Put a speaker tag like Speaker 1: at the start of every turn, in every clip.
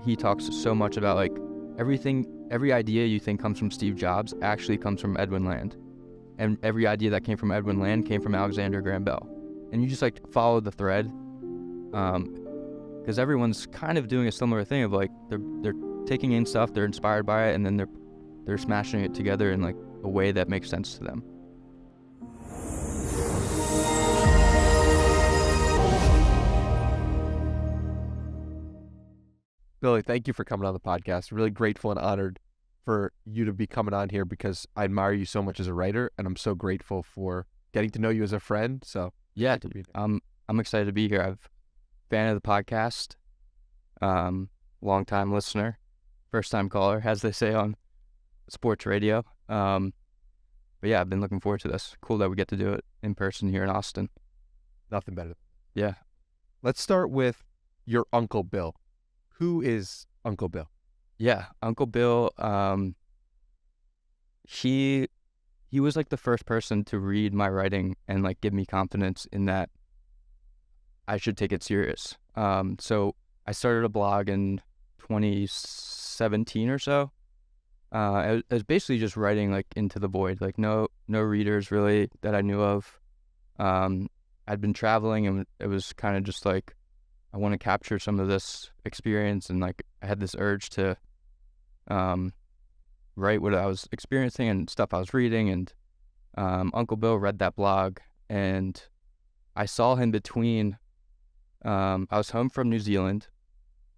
Speaker 1: he talks so much about like every idea you think comes from Steve Jobs actually comes from Edwin Land. And every idea that came from Edwin Land came from Alexander Graham Bell. And you just like follow the thread, because everyone's kind of doing a similar thing of like they're taking in stuff, they're inspired by it, and then they're smashing it together in like a way that makes sense to them.
Speaker 2: Billy, thank you for coming on the podcast. Really grateful and honored for you to be coming on here because I admire you so much as a writer, and I'm so grateful for getting to know you as a friend. So
Speaker 1: yeah, I'm excited to be here. I'm a fan of the podcast, long time listener, first time caller, as they say on sports radio. But yeah, I've been looking forward to this. Cool that we get to do it in person here in Austin.
Speaker 2: Nothing better.
Speaker 1: Yeah.
Speaker 2: Let's start with your Uncle Bill. Who is Uncle Bill?
Speaker 1: Yeah, Uncle Bill, he was like the first person to read my writing and like give me confidence in that I should take it serious. So I started a blog in 2017 or so. I was basically just writing like into the void, like no readers really that I knew of. I'd been traveling and it was kind of just like, I want to capture some of this experience, and like I had this urge to write what I was experiencing and stuff I was reading. And Uncle Bill read that blog, and I saw him between. I was home from New Zealand,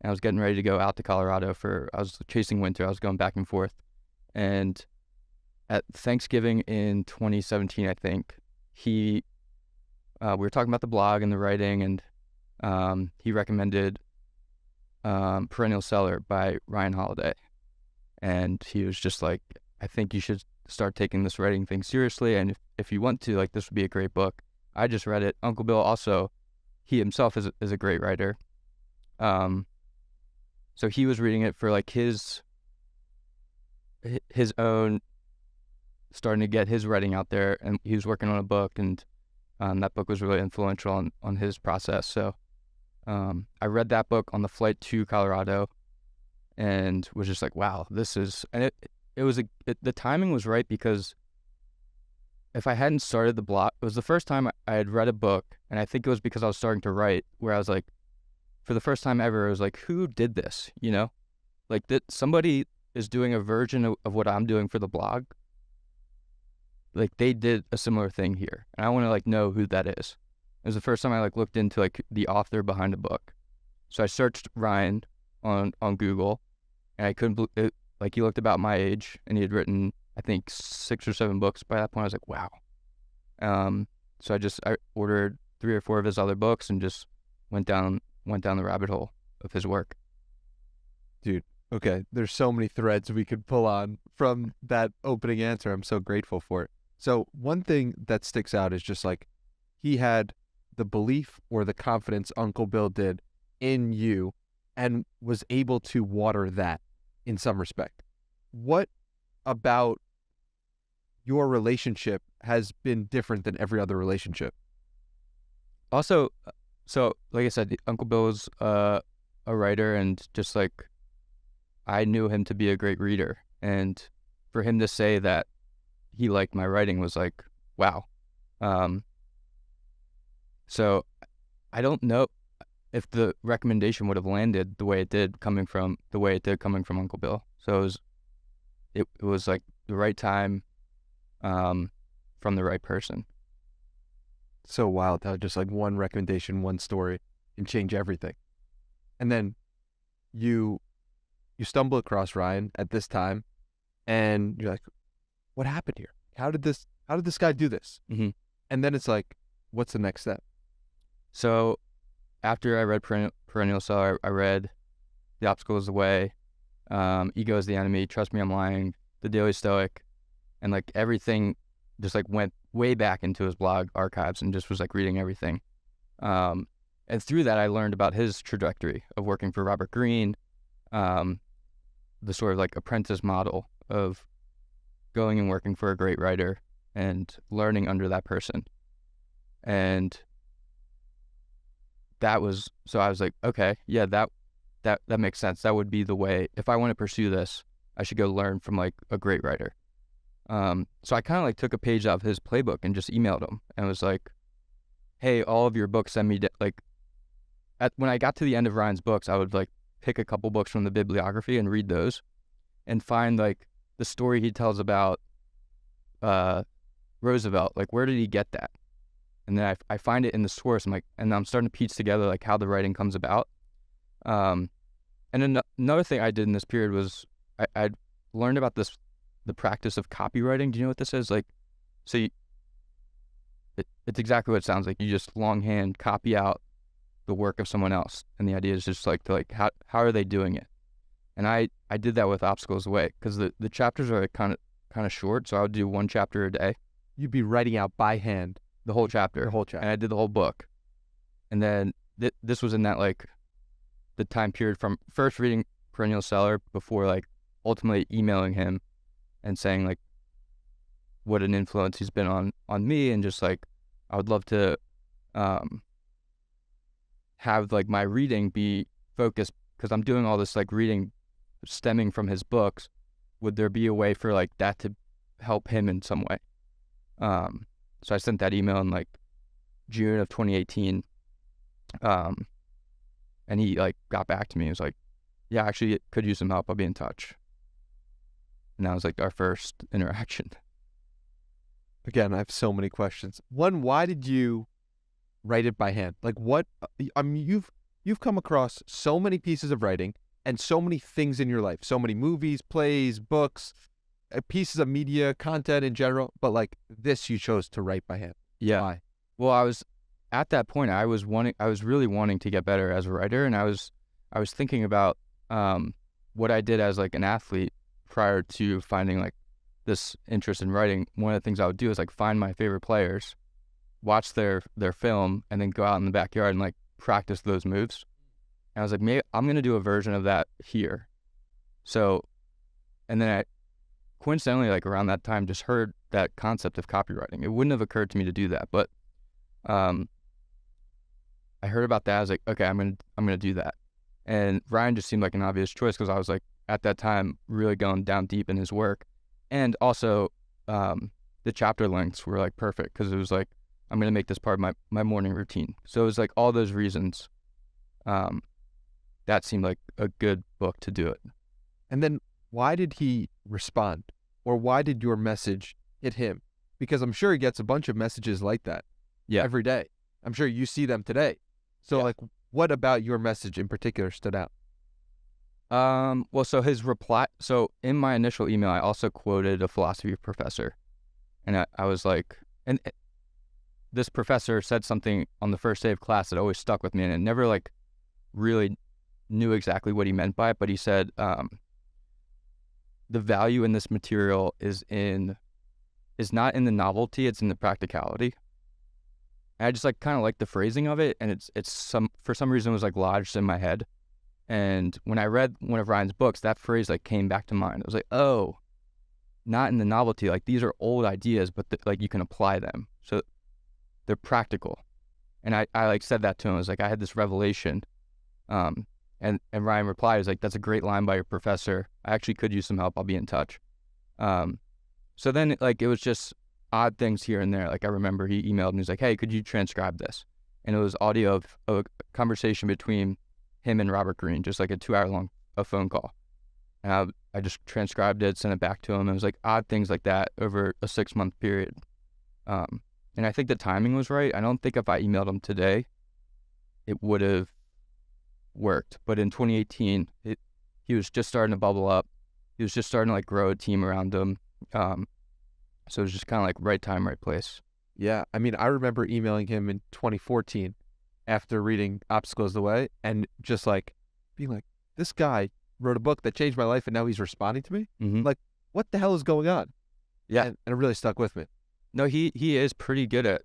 Speaker 1: and I was getting ready to go out to Colorado I was chasing winter. I was going back and forth, and at Thanksgiving in 2017, I think we were talking about the blog and the writing, and he recommended Perennial Seller by Ryan Holiday. And he was just like, I think you should start taking this writing thing seriously. And if you want to, like, this would be a great book. I just read it. Uncle Bill also, he himself is a great writer. So he was reading it for like his own, starting to get his writing out there. And he was working on a book, and that book was really influential on his process. So I read that book on the flight to Colorado and was just like, wow, and the timing was right, because if I hadn't started the blog, it was the first time I had read a book, and I think it was because I was starting to write, where I was like, for the first time ever, I was like, who did this, you know? Like, that somebody is doing a version of what I'm doing for the blog. Like, they did a similar thing here, and I want to like know who that is. It was the first time I like looked into like the author behind a book. So I searched Ryan on Google, and I couldn't believe it. Like, he looked about my age, and he had written, I think, 6 or 7 books by that point. I was like, wow. So I ordered 3 or 4 of his other books and just went down the rabbit hole of his work.
Speaker 2: Dude, okay. There's so many threads we could pull on from that opening answer. I'm so grateful for it. So one thing that sticks out is just like, he had the belief or the confidence Uncle Bill did in you and was able to water that in some respect. What about your relationship has been different than every other relationship?
Speaker 1: Also, so like I said, Uncle Bill was a writer, and just like I knew him to be a great reader, and for him to say that he liked my writing was like, wow. So I don't know if the recommendation would have landed the way it did coming from Uncle Bill. So it was like the right time, from the right person.
Speaker 2: So wild how just like one recommendation, one story can change everything. And then you stumble across Ryan at this time, and you're like, what happened here? How did this guy do this?
Speaker 1: Mm-hmm.
Speaker 2: And then it's like, what's the next step?
Speaker 1: So after I read Perennial Seller, I read The Obstacle Is the Way, Ego is the Enemy, Trust Me, I'm Lying, The Daily Stoic, and like everything just like went way back into his blog archives, and just was like reading everything. And through that, I learned about his trajectory of working for Robert Greene, the sort of like apprentice model of going and working for a great writer and learning under that person. And so I was like, okay, yeah, that that makes sense. That would be the way. If I want to pursue this, I should go learn from like a great writer. So I kind of like took a page out of his playbook and just emailed him and was like, hey, all of your books, send me when I got to the end of Ryan's books, I would like pick a couple books from the bibliography and read those and find like the story he tells about Roosevelt. Like, where did he get that? And then I find it in the source. And I'm starting to piece together like how the writing comes about. And then another thing I did in this period was I learned about the practice of copywriting. Do you know what this is? Like, so it's exactly what it sounds like. You just longhand copy out the work of someone else, and the idea is just like how are they doing it? And I did that with Obstacles Away because the chapters are like kind of short, so I would do one chapter a day.
Speaker 2: You'd be writing out by hand
Speaker 1: the whole chapter, and I did the whole book. And then this was in that like the time period from first reading Perennial Seller before like ultimately emailing him and saying like what an influence he's been on me, and just like I would love to have like my reading be focused because I'm doing all this like reading stemming from his books. Would there be a way for like that to help him in some way? So I sent that email in like June of 2018. And he like got back to me. He was like, yeah, actually could use some help. I'll be in touch. And that was like our first interaction.
Speaker 2: Again, I have so many questions. One, why did you write it by hand? Like what, I mean, you've come across so many pieces of writing and so many things in your life, so many movies, plays, books, pieces of media, content in general, but like this you chose to write by hand.
Speaker 1: Yeah.
Speaker 2: Why?
Speaker 1: Well, I was at that point, I was really wanting to get better as a writer, and I was thinking about what I did as like an athlete prior to finding like this interest in writing. One of the things I would do is like find my favorite players, watch their film, and then go out in the backyard and like practice those moves. And I was like, maybe I'm going to do a version of that here. So, and then I coincidentally, like around that time, just heard that concept of copywriting. It wouldn't have occurred to me to do that, but I heard about that. I was like, okay, I'm gonna do that. And Ryan just seemed like an obvious choice because I was like at that time really going down deep in his work, and also the chapter lengths were like perfect because it was like I'm gonna make this part of my morning routine. So it was like all those reasons. That seemed like a good book to do it.
Speaker 2: And then why did he respond? Or why did your message hit him? Because I'm sure he gets a bunch of messages like that every day. I'm sure you see them today. So like, what about your message in particular stood out?
Speaker 1: Well, so his reply, so in my initial email, I also quoted a philosophy professor. And I was like, and this professor said something on the first day of class that always stuck with me, and it never like really knew exactly what he meant by it, but he said, the value in this material is not in the novelty, it's in the practicality. And I just like kind of like the phrasing of it, and it's for some reason it was like lodged in my head. And when I read one of Ryan's books, that phrase like came back to mind. I was like, oh, not in the novelty, like these are old ideas, but like you can apply them. So they're practical. And I like said that to him. I was like, I had this revelation. And Ryan replied, "Is like, that's a great line by your professor. I actually could use some help. I'll be in touch." So then like it was just odd things here and there. Like I remember he emailed me. He's like, "Hey, could you transcribe this?" And it was audio of a conversation between him and Robert Greene, just like a 2-hour long phone call. And I just transcribed it, sent it back to him. It was like odd things like that over a 6-month period. And I think the timing was right. I don't think if I emailed him today, it would have worked. But in 2018, he was just starting to bubble up. He was just starting to like grow a team around him. So it was just kind of like right time, right place.
Speaker 2: Yeah. I mean, I remember emailing him in 2014 after reading Obstacles the Way and just like being like, this guy wrote a book that changed my life and now he's responding to me.
Speaker 1: Mm-hmm.
Speaker 2: Like, what the hell is going on?
Speaker 1: Yeah.
Speaker 2: And it really stuck with me.
Speaker 1: No, he is pretty good at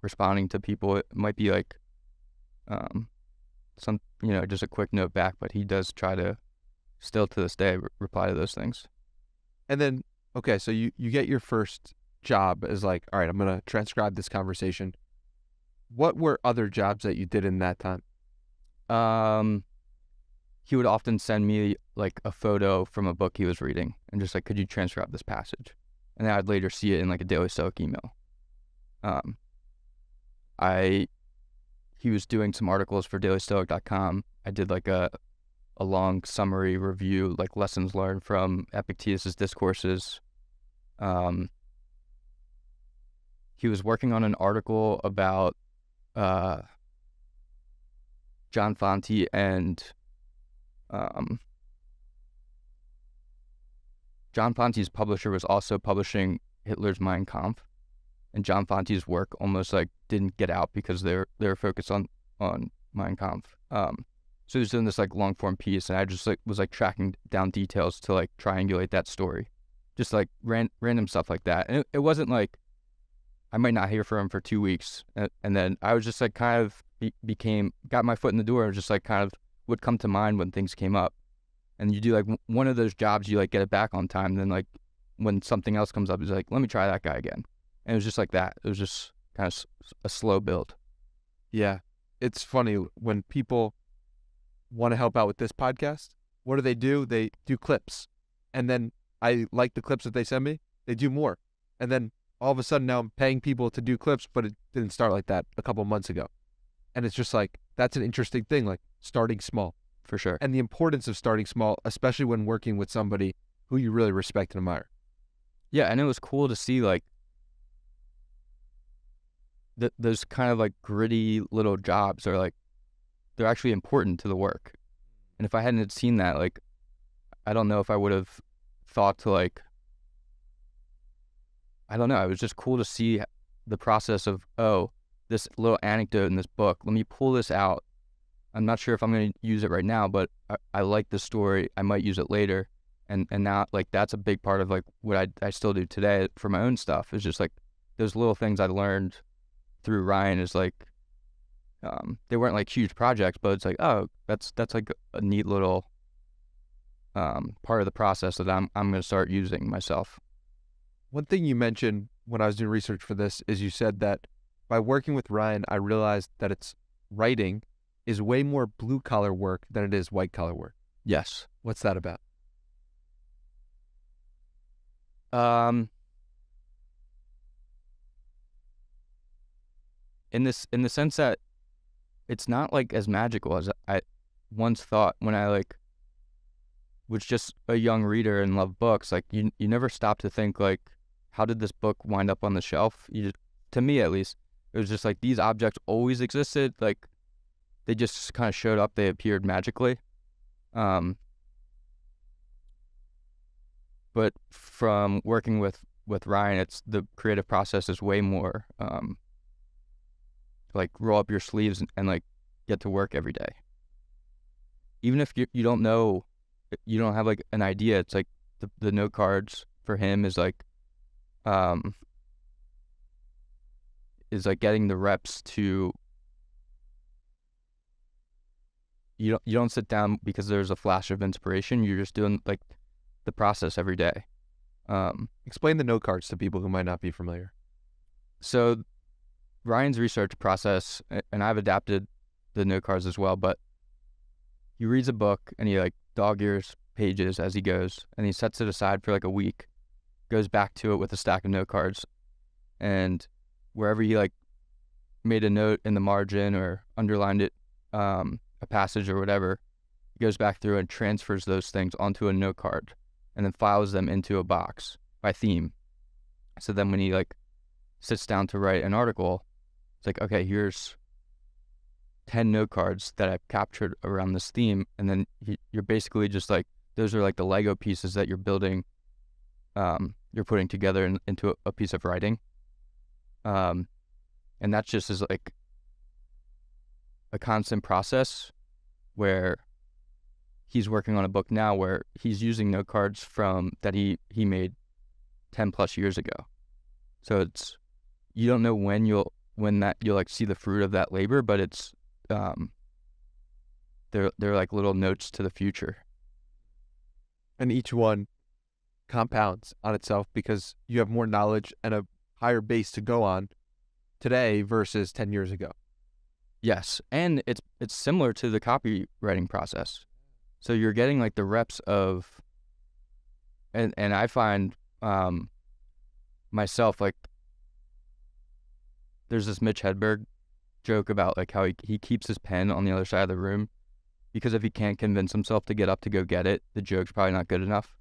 Speaker 1: responding to people. It might be like some, just a quick note back, but he does try to still to this day reply to those things.
Speaker 2: And then, okay, so you get your first job as like, all right, I'm going to transcribe this conversation. What were other jobs that you did in that time?
Speaker 1: he would often send me like a photo from a book he was reading and just like, could you transcribe this passage? And then I'd later see it in like a Daily Stoic email. Um, he was doing some articles for dailystoic.com. I did like a long summary review, like lessons learned from Epictetus's discourses. He was working on an article about John Fante and John Fante's publisher was also publishing Hitler's Mein Kampf, and John Fante's work almost like didn't get out because they were focused on Mein Kampf. So he was doing this like long form piece, and I just like was like tracking down details to like triangulate that story, just like random stuff like that. And it wasn't like I might not hear from him for 2 weeks, and then I was just like kind of got my foot in the door, and just like kind of would come to mind when things came up. And you do like one of those jobs, you like get it back on time. And then like when something else comes up, it's like, let me try that guy again. And it was just like that. It was just kind of a slow build.
Speaker 2: Yeah. It's funny when people want to help out with this podcast, what do? They do clips. And then I like the clips that they send me. They do more. And then all of a sudden now I'm paying people to do clips, but it didn't start like that a couple months ago. And it's just like, that's an interesting thing, like starting small.
Speaker 1: For sure.
Speaker 2: And the importance of starting small, especially when working with somebody who you really respect and admire.
Speaker 1: Yeah, and it was cool to see like those kind of like gritty little jobs are like, they're actually important to the work. And if I hadn't seen that, like, I don't know if I would have thought to like, I don't know. It was just cool to see the process of, oh, this little anecdote in this book, let me pull this out. I'm not sure if I'm going to use it right now, but I like the story. I might use it later. And now, like, that's a big part of, like, what I still do today for my own stuff. Is just, like, those little things I learned through Ryan is, like, they weren't, like, huge projects, but it's like, oh, that's like, a neat little part of the process that I'm going to start using myself.
Speaker 2: One thing you mentioned when I was doing research for this is you said that by working with Ryan, I realized that it's writing is way more blue-collar work than it is white-collar work.
Speaker 1: Yes.
Speaker 2: What's that about?
Speaker 1: In the sense that it's not like as magical as I once thought when I like was just a young reader and loved books. Like you never stop to think like, how did this book wind up on the shelf? To me at least, it was just like these objects always existed. Like they just kind of showed up. They appeared magically. But from working with Ryan, it's the creative process is way more like roll up your sleeves and like get to work every day. Even if you don't know, you don't have like an idea. It's like the note cards for him is like getting the reps to. You don't sit down because there's a flash of inspiration. You're just doing like the process every day.
Speaker 2: Explain the note cards to people who might not be familiar.
Speaker 1: So Ryan's research process, and I've adapted the note cards as well, but he reads a book and he like dog ears pages as he goes, and he sets it aside for like a week, goes back to it with a stack of note cards, and wherever he like made a note in the margin or underlined it, a passage or whatever, he goes back through and transfers those things onto a note card and then files them into a box by theme. So then when he like sits down to write an article, it's like, okay, here's 10 note cards that I've captured around this theme. And then you're basically just like, those are like the Lego pieces that you're building, you're putting together into a piece of writing. And that just is like a constant process where he's working on a book now where he's using note cards from that he made 10 plus years ago. So it's, you don't know when you'll like see the fruit of that labor, but it's they're like little notes to the future.
Speaker 2: And each one compounds on itself because you have more knowledge and a higher base to go on today versus 10 years ago.
Speaker 1: Yes, and it's similar to the copywriting process. So you're getting like the reps of, and I find myself, like, there's this Mitch Hedberg joke about like how he keeps his pen on the other side of the room, because if he can't convince himself to get up to go get it, the joke's probably not good enough.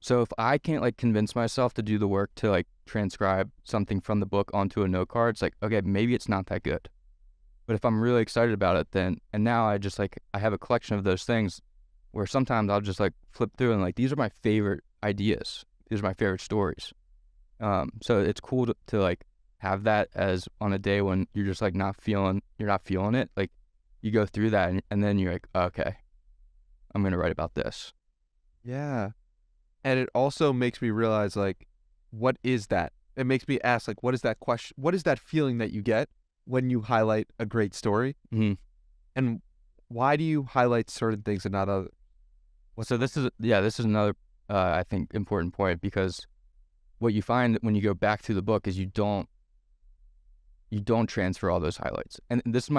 Speaker 1: So if I can't like convince myself to do the work to like transcribe something from the book onto a note card, it's like, okay, maybe it's not that good. But if I'm really excited about it, then, and now I just like, I have a collection of those things where sometimes I'll just like flip through and like, these are my favorite ideas. These are my favorite stories. So it's cool to like have that as on a day when you're just like you're not feeling it. Like you go through that and then you're like, okay, I'm going to write about this.
Speaker 2: Yeah. And it also makes me realize, like, what is that? It makes me ask, like, what is that question? What is that feeling that you get when you highlight a great story?
Speaker 1: Mm-hmm.
Speaker 2: And why do you highlight certain things and not others?
Speaker 1: So this is another, I think, important point, because what you find when you go back through the book is you don't transfer all those highlights. And this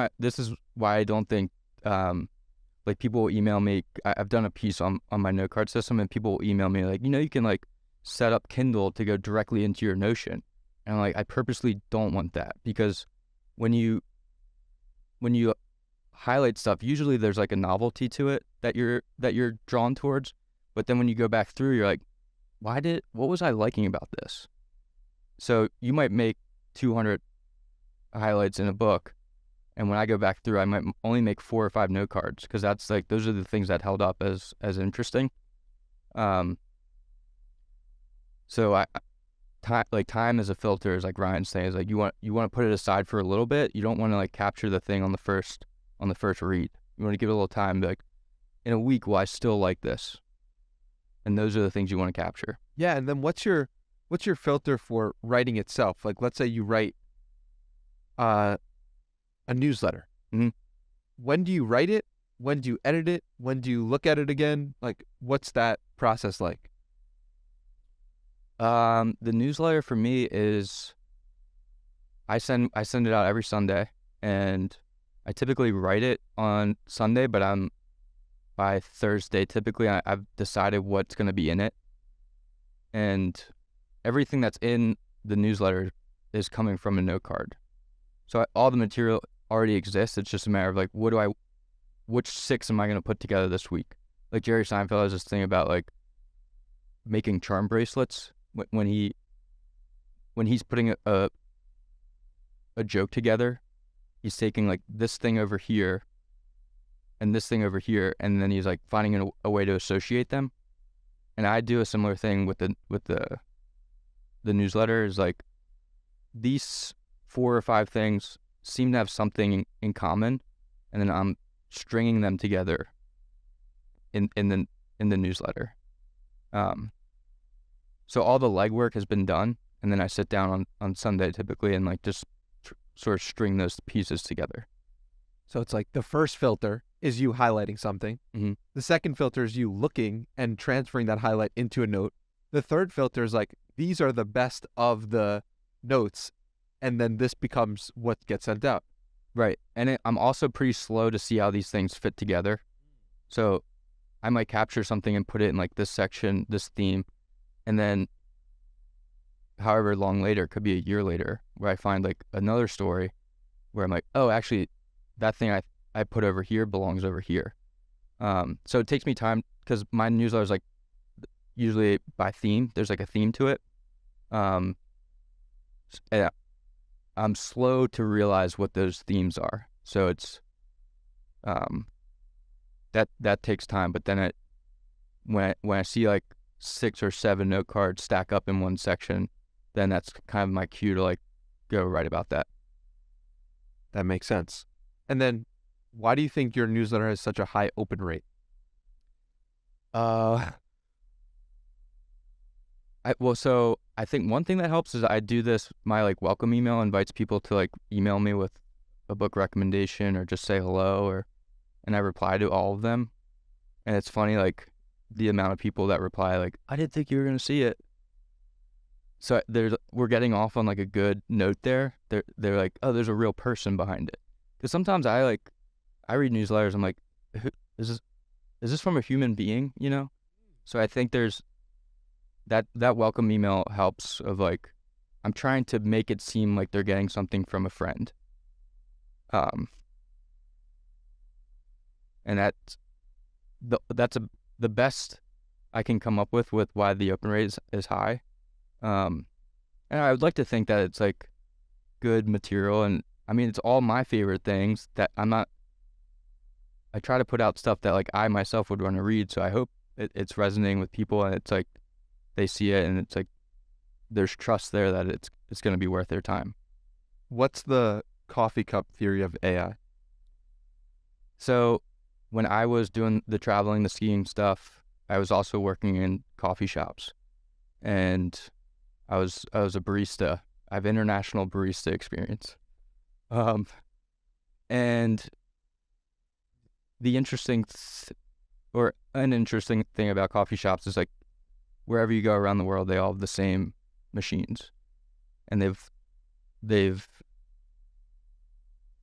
Speaker 1: is why I don't think, like, people will email me. I've done a piece on my note card system, and people will email me like, you can like set up Kindle to go directly into your Notion. And I'm like, I purposely don't want that, because when you highlight stuff, usually there's like a novelty to it that you're drawn towards. But then when you go back through, you're like, what was I liking about this? So you might make 200 highlights in a book, and when I go back through, I might only make 4 or 5 note cards, because that's like, those are the things that held up as interesting. So time as a filter, is like Ryan's saying, is like, you want to put it aside for a little bit. You don't want to like capture the thing on the first read. You want to give it a little time, be like, in a week, will I still like this? And those are the things you want to capture.
Speaker 2: Yeah. And then what's your filter for writing itself? Like, let's say you write a newsletter.
Speaker 1: Mm-hmm.
Speaker 2: When do you write it? When do you edit it? When do you look at it again? Like, what's that process like?
Speaker 1: The newsletter for me is, I send it out every Sunday, and I typically write it on Sunday, but by Thursday, typically I've decided what's going to be in it, and everything that's in the newsletter is coming from a note card. So all the material already exists. It's just a matter of like, which 6 am I going to put together this week? Like Jerry Seinfeld has this thing about like making charm bracelets. When he's putting a joke together, he's taking like this thing over here and this thing over here, and then he's like finding a way to associate them. And I do a similar thing with the newsletter. Is like, these 4 or 5 things seem to have something in common, and then I'm stringing them together in the newsletter. So all the legwork has been done, and then I sit down on Sunday typically and like just sort of string those pieces together.
Speaker 2: So it's like the first filter is you highlighting something.
Speaker 1: Mm-hmm.
Speaker 2: The second filter is you looking and transferring that highlight into a note. The third filter is like, these are the best of the notes, and then this becomes what gets sent out.
Speaker 1: Right. And I'm also pretty slow to see how these things fit together. So I might capture something and put it in like this section, this theme, and then however long later, could be a year later, where I find like another story where I'm like, oh, actually that thing I put over here belongs over here. So it takes me time, because my newsletter is like usually by theme. There's like a theme to it. And I'm slow to realize what those themes are. So it's that takes time. But then when I see like 6 or 7 note cards stack up in one section, then that's kind of my cue to like go write about that.
Speaker 2: That makes sense. And then, why do you think your newsletter has such a high open rate?
Speaker 1: So I think one thing that helps is I do this. My like welcome email invites people to like email me with a book recommendation or just say hello, and I reply to all of them. And it's funny, like the amount of people that reply like, I didn't think you were gonna see it. So we're getting off on like a good note there. They're like, oh, there's a real person behind it. Because sometimes I read newsletters, I'm like, is this from a human being, you know? So I think there's that welcome email helps of like, I'm trying to make it seem like they're getting something from a friend. Um, and that's the best I can come up with why the open rate is high. And I would like to think that it's like good material, and I mean, it's all my favorite things that I try to put out stuff that like I myself would want to read. So I hope it's resonating with people, and it's like they see it, and it's like there's trust there that it's going to be worth their time.
Speaker 2: What's the coffee cup theory of AI?
Speaker 1: So when I was doing the traveling, the skiing stuff, I was also working in coffee shops, and I was a barista. I have international barista experience. And the an interesting thing about coffee shops is like wherever you go around the world, they all have the same machines, and they've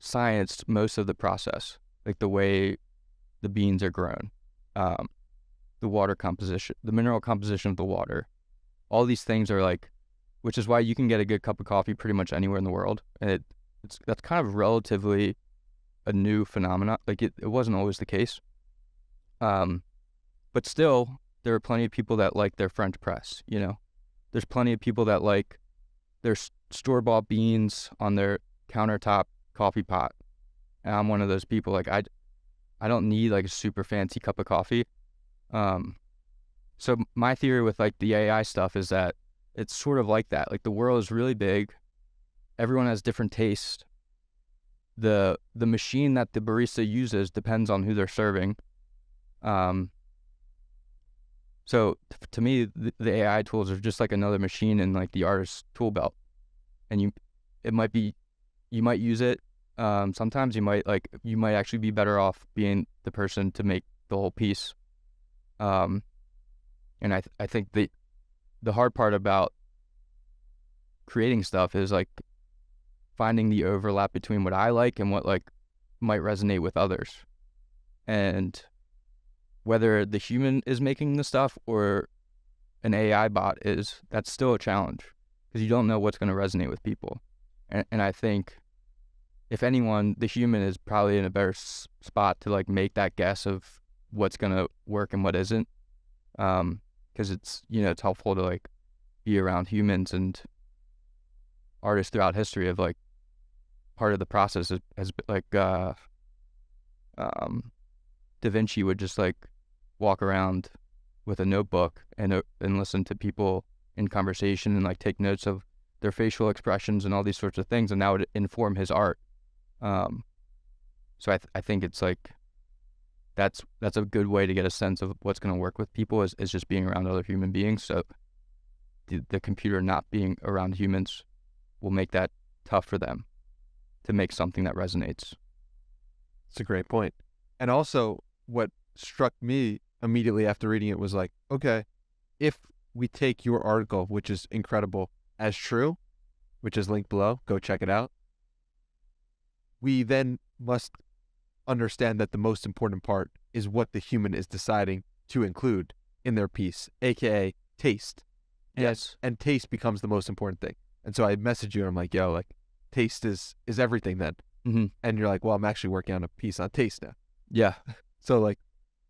Speaker 1: scienced most of the process, like the way the beans are grown, the water composition, the mineral composition of the water. All these things are like, which is why you can get a good cup of coffee pretty much anywhere in the world, and that's kind of relatively a new phenomenon. Like it wasn't always the case, but still there are plenty of people that like their French press. You know, there's plenty of people that like their store-bought beans on their countertop coffee pot, and I'm one of those people. Like I don't need like a super fancy cup of coffee. So my theory with like the AI stuff is that it's sort of like that. Like the world is really big. Everyone has different tastes. The machine that the barista uses depends on who they're serving. So to me, the AI tools are just like another machine in like the artist's tool belt. And you might use it. Sometimes you might actually be better off being the person to make the whole piece. And I think the hard part about creating stuff is like finding the overlap between what I like and what like might resonate with others. And whether the human is making the stuff or an AI bot is, that's still a challenge because you don't know what's going to resonate with people. And I think if anyone, the human is probably in a better spot to like make that guess of what's going to work and what isn't. Because it's, you know, it's helpful to like be around humans, and artists throughout history of like part of the process has been like Da Vinci would just like walk around with a notebook and listen to people in conversation and like take notes of their facial expressions and all these sorts of things, and that would inform his art. So I think it's like that's a good way to get a sense of what's going to work with people is just being around other human beings. So the computer not being around humans will make that tough for them to make something that resonates.
Speaker 2: It's a great point. And also what struck me immediately after reading it was like, okay, if we take your article, which is incredible, as true, which is linked below, go check it out, we then must understand that the most important part is what the human is deciding to include in their piece, aka taste.
Speaker 1: Yes.
Speaker 2: And taste becomes the most important thing. And so I messaged you and I'm like, yo, like taste is everything then.
Speaker 1: Mm-hmm.
Speaker 2: And you're like, well, I'm actually working on a piece on taste now.
Speaker 1: Yeah.
Speaker 2: So like,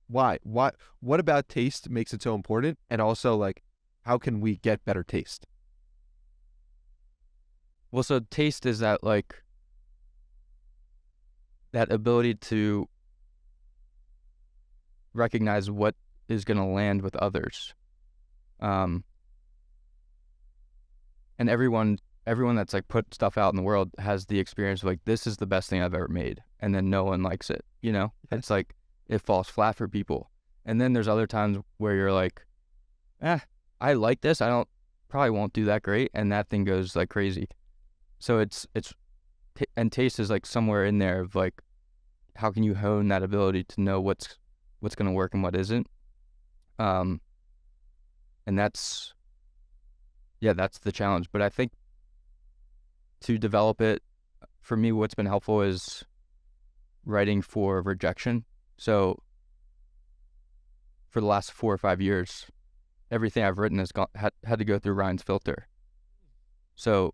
Speaker 2: why? What about taste makes it so important? And also like, how can we get better taste?
Speaker 1: Well, so taste is that like that ability to recognize what is going to land with others. And everyone that's like put stuff out in the world has the experience of like, this is the best thing I've ever made. And then no one likes it, you know? It's like, it falls flat for people. And then there's other times where you're like, I like this. Probably won't do that great. And that thing goes like crazy. So and taste is like somewhere in there of like, how can you hone that ability to know what's going to work and what isn't? And that's the challenge. But I think to develop it, for me, what's been helpful is writing for rejection. So for the last 4 or 5 years, everything I've written has had to go through Ryan's filter. So,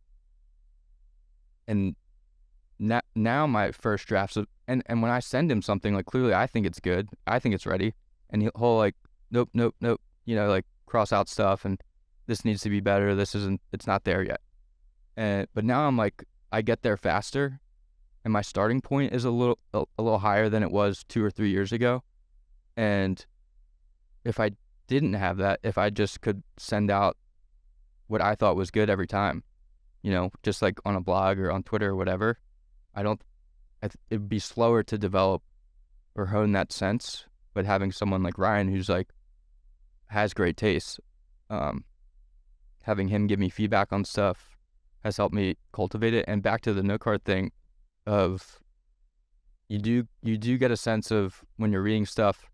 Speaker 1: and now my first drafts of, and when I send him something, like clearly I think it's good, I think it's ready, and he'll like, nope, like cross out stuff, and this needs to be better, it's not there yet. But now I'm like, I get there faster, and my starting point is a little higher than it was 2 or 3 years ago. And if I didn't have that, if I just could send out what I thought was good every time, just like on a blog or on Twitter or whatever, it'd be slower to develop or hone that sense. But having someone like Ryan who's like has great taste, having him give me feedback on stuff has helped me cultivate it. And back to the note card thing, of you do get a sense of when you're reading stuff,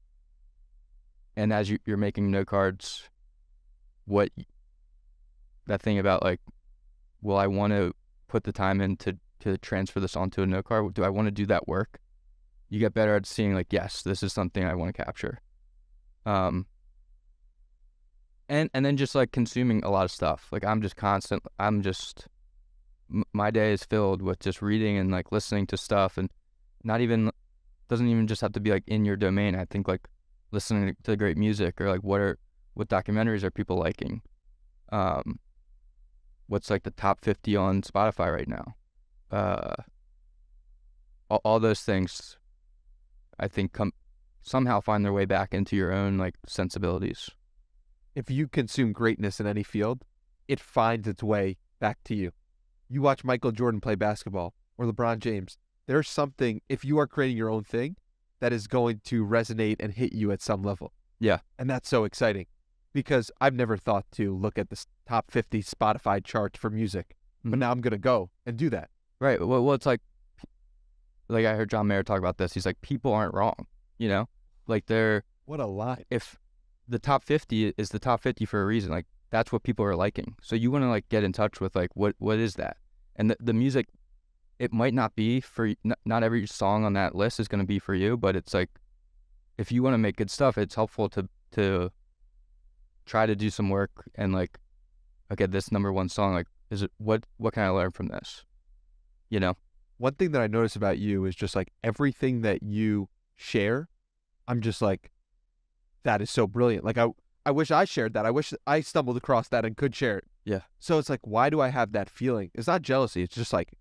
Speaker 1: and as you're making note cards, what that thing about like, will I want to put the time in to transfer this onto a note card? Do I want to do that work? You get better at seeing like, yes, this is something I want to capture. And then just like consuming a lot of stuff. Like my day is filled with just reading and like listening to stuff, and doesn't even just have to be like in your domain. I think like listening to great music, or like what documentaries are people liking? What's like the top 50 on Spotify right now? All those things, I think, somehow find their way back into your own like sensibilities.
Speaker 2: If you consume greatness in any field, it finds its way back to you. You watch Michael Jordan play basketball or LeBron James, there's something, if you are creating your own thing, that is going to resonate and hit you at some level.
Speaker 1: Yeah.
Speaker 2: And that's so exciting, because I've never thought to look at the top 50 Spotify charts for music, but now I'm going to go and do that.
Speaker 1: Right. Well, it's like I heard John Mayer talk about this. He's like, people aren't wrong, like
Speaker 2: What a lie.
Speaker 1: If the top 50 is the top 50 for a reason, like that's what people are liking. So you want to like get in touch with like, what is that? And the music, it might not be for, not every song on that list is going to be for you, but it's like, if you want to make good stuff, it's helpful to try to do some work and like, okay, this number one song, like, what can I learn from this?
Speaker 2: One thing that I notice about you is just like everything that you share, I'm just like, that is so brilliant. Like I wish I shared that. I wish I stumbled across that and could share it.
Speaker 1: Yeah.
Speaker 2: So it's like, why do I have that feeling? It's not jealousy. It's just like,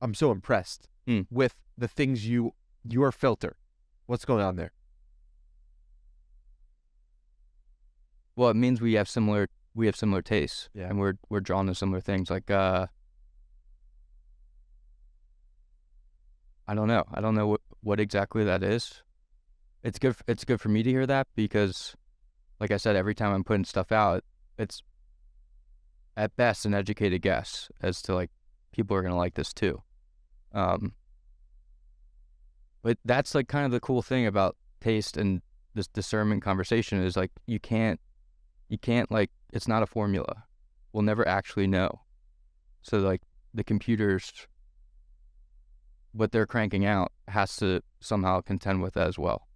Speaker 2: I'm so impressed with the things your filter. What's going on there?
Speaker 1: Well, it means we have similar tastes.
Speaker 2: Yeah.
Speaker 1: And we're drawn to similar things. Like, I don't know what exactly that is. It's good for me to hear that, because like I said, every time I'm putting stuff out, it's at best an educated guess as to like, people are going to like this too. But that's like kind of the cool thing about taste and this discernment conversation, is like, you can't like, it's not a formula. We'll never actually know. So like the computers, what they're cranking out has to somehow contend with that as well.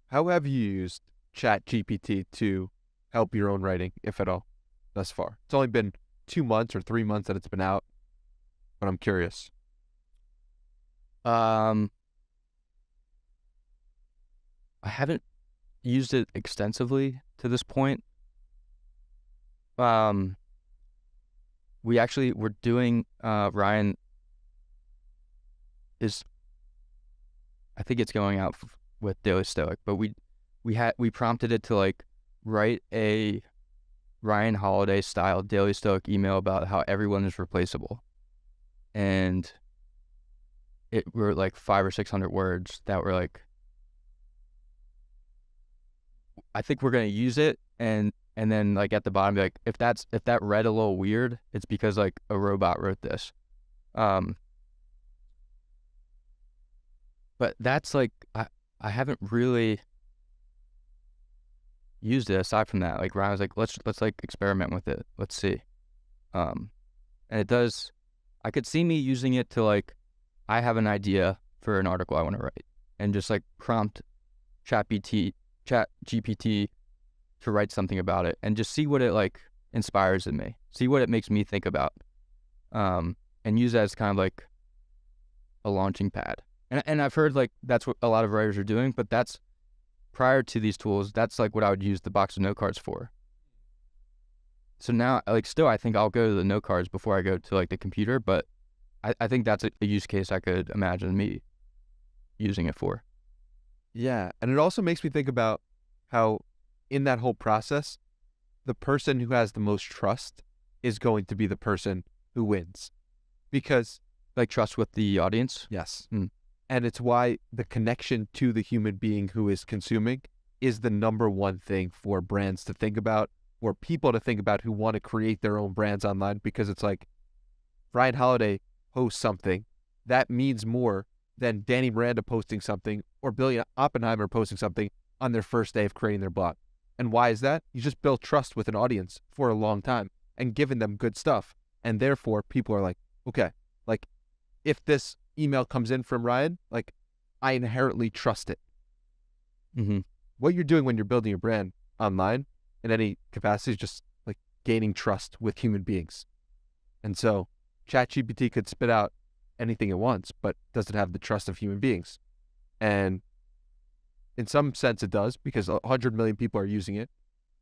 Speaker 2: How have you used ChatGPT to help your own writing, if at all, thus far? It's only been 2 months or 3 months that it's been out, but I'm curious.
Speaker 1: I haven't used it extensively to this point. We're doing, Ryan is, I think it's going out with Daily Stoic, but we prompted it to like write a Ryan Holiday style Daily Stoic email about how everyone is replaceable, and it were like 500 or 600 words that were like, I think we're gonna use it, and then like at the bottom be like, if that read a little weird, it's because like a robot wrote this. But that's like, I haven't really used it aside from that. Like Ryan was like, let's like experiment with it. Let's see. And it does, I could see me using it to like, I have an idea for an article I want to write, and just like prompt ChatGPT ChatGPT to write something about it and just see what it like inspires in me, see what it makes me think about, and use that as kind of like a launching pad. And I've heard like that's what a lot of writers are doing, but that's prior to these tools, that's like what I would use the box of note cards for. So now, like, still, I think I'll go to the note cards before I go to like the computer, but I think that's a use case I could imagine me using it for.
Speaker 2: Yeah. And it also makes me think about how in that whole process, the person who has the most trust is going to be the person who wins. Because,
Speaker 1: Like trust with the audience.
Speaker 2: yes.
Speaker 1: Mm.
Speaker 2: And it's why the connection to the human being who is consuming is the number one thing for brands to think about, for people to think about who want to create their own brands online, because it's like Ryan Holiday posts something that means more than Danny Miranda posting something or Billy Oppenheimer posting something on their first day of creating their blog. And why is that? You just built trust with an audience for a long time and given them good stuff. And therefore, people are like, okay, like if this email comes in from Ryan, like I inherently trust it.
Speaker 1: Mm-hmm.
Speaker 2: What you're doing when you're building your brand online in any capacity is just like gaining trust with human beings. And so ChatGPT could spit out anything it wants, but does it have the trust of human beings? And in some sense it does, because 100 million people are using it.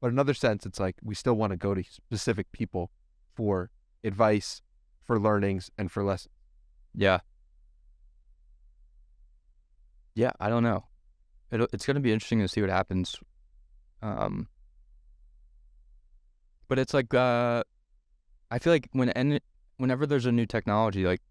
Speaker 2: But in another sense, it's like we still want to go to specific people for advice, for learnings, and for lessons.
Speaker 1: Yeah. Yeah, I don't know. It's going to be interesting to see what happens. But it's like, I feel like whenever there's a new technology, like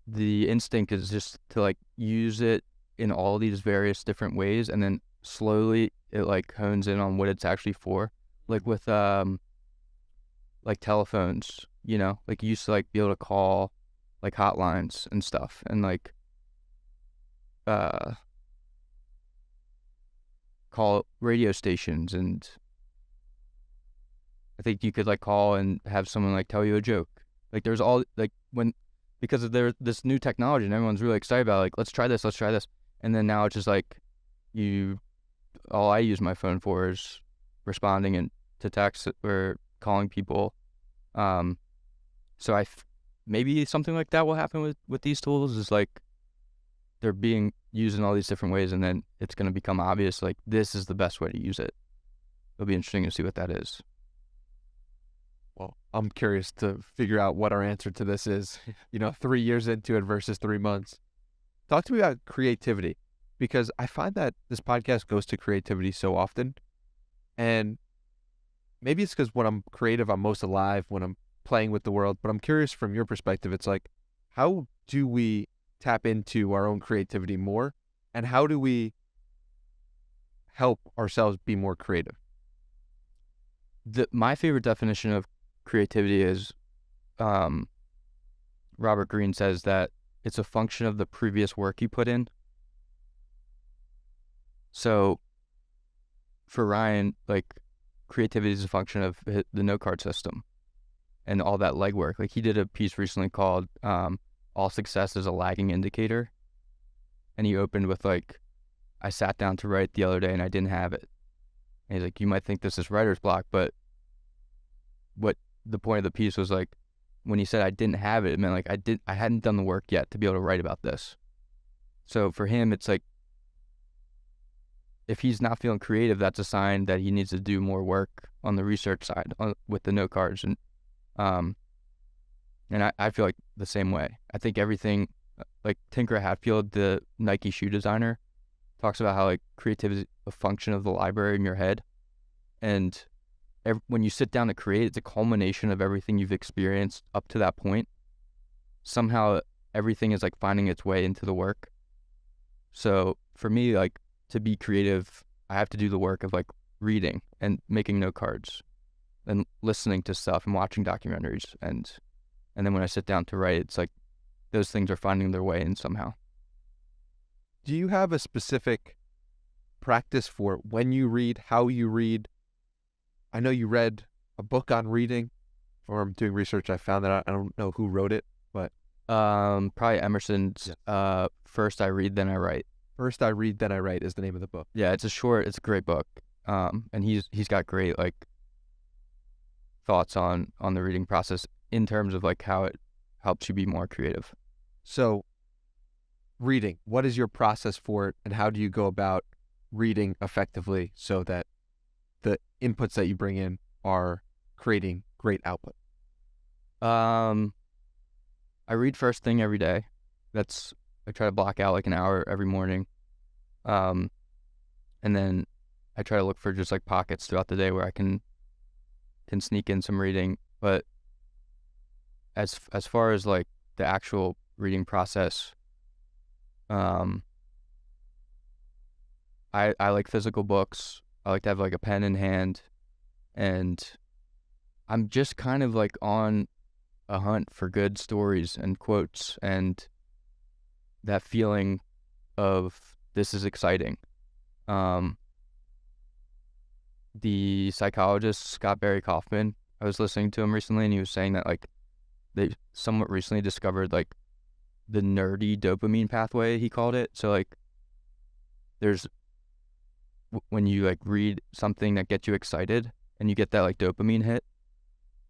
Speaker 1: the instinct is just to like use it in all these various different ways, and then slowly it like hones in on what it's actually for. Like with like telephones, you know, like you used to like be able to call like hotlines and stuff, and like call radio stations, and I think you could like call and have someone like tell you a joke. Like there's all like because of this new technology and everyone's really excited about it, like let's try this, and then now it's just like all I use my phone for is responding and to text or calling people. So maybe something like that will happen with these tools, is like they're being used in all these different ways, and then it's going to become obvious like this is the best way to use it. It'll be interesting to see what that is.
Speaker 2: Well, I'm curious to figure out what our answer to this is, 3 years into it versus 3 months. Talk to me about creativity, because I find that this podcast goes to creativity so often. And maybe it's because when I'm creative, I'm most alive when I'm playing with the world. But I'm curious from your perspective, it's like, how do we tap into our own creativity more? And how do we help ourselves be more creative?
Speaker 1: My favorite definition of creativity is Robert Greene says that it's a function of the previous work you put in. So for Ryan, like creativity is a function of the note card system and all that legwork. Like he did a piece recently called All Success is a Lagging Indicator. And he opened with like, I sat down to write the other day and I didn't have it. And he's like, you might think this is writer's block, but what the point of the piece was like, when he said I didn't have it, it meant like I hadn't done the work yet to be able to write about this. So for him, it's like, if he's not feeling creative, that's a sign that he needs to do more work on the research side with the note cards. And I feel like the same way. I think everything, like Tinker Hatfield, the Nike shoe designer, talks about how like creativity is a function of the library in your head. And when you sit down to create, it's a culmination of everything you've experienced up to that point. Somehow everything is like finding its way into the work. So for me, like to be creative, I have to do the work of like reading and making note cards and listening to stuff and watching documentaries. And then when I sit down to write, it's like those things are finding their way in somehow.
Speaker 2: Do you have a specific practice for when you read, how you read? I know you read a book on reading, or I'm doing research. I found that I don't know who wrote it, but
Speaker 1: Probably Emerson's.
Speaker 2: Yes.
Speaker 1: First I read, then I write.
Speaker 2: First I Read, Then I Write is the name of the book.
Speaker 1: Yeah, it's a great book. And he's got great like thoughts on the reading process in terms of like how it helps you be more creative.
Speaker 2: So reading, what is your process for it, and how do you go about reading effectively so that the inputs that you bring in are creating great output?
Speaker 1: I read first thing every day. I try to block out like an hour every morning. And then I try to look for just like pockets throughout the day where I can sneak in some reading. But as far as like the actual reading process, I like physical books. I like to have like a pen in hand, and I'm just kind of like on a hunt for good stories and quotes and that feeling of this is exciting. The psychologist Scott Barry Kaufman, I was listening to him recently, and he was saying that like they somewhat recently discovered like the nerdy dopamine pathway, he called it. So like there's when you like read something that gets you excited and you get that like dopamine hit,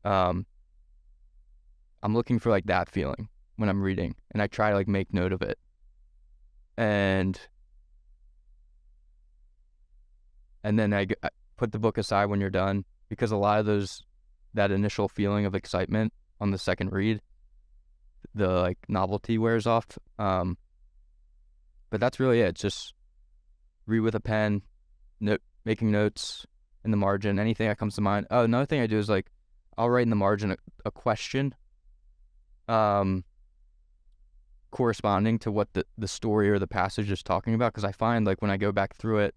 Speaker 1: I'm looking for like that feeling when I'm reading, and I try to like make note of it. And then I put the book aside when you're done, because a lot of that initial feeling of excitement on the second read, the like novelty wears off. But that's really it. Just read with a pen, making notes in the margin, anything that comes to mind. Oh, another thing I do is like I'll write in the margin a question corresponding to what the story or the passage is talking about, because I find like when I go back through it,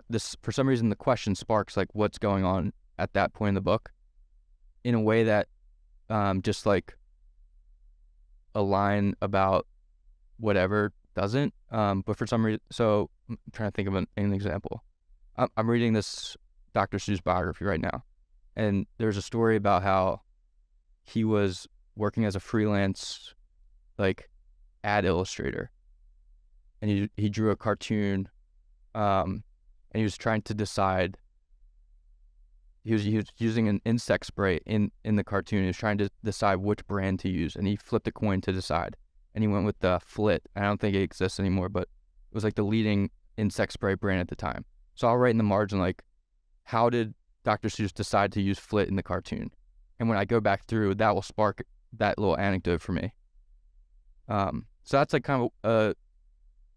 Speaker 1: this for some reason the question sparks like what's going on at that point in the book in a way that just like a line about whatever doesn't. But for some reason, so I'm trying to think of an example. I'm reading this Dr. Seuss biography right now, and there's a story about how he was working as a freelance like ad illustrator, and he drew a cartoon, and he was trying to decide. He was using an insect spray in the cartoon. He was trying to decide which brand to use, and he flipped a coin to decide, and he went with the Flit. I don't think it exists anymore, but it was like the leading insect spray brand at the time. So I'll write in the margin like, how did Dr. Seuss decide to use Flit in the cartoon? And when I go back through, that will spark that little anecdote for me. So that's like kind of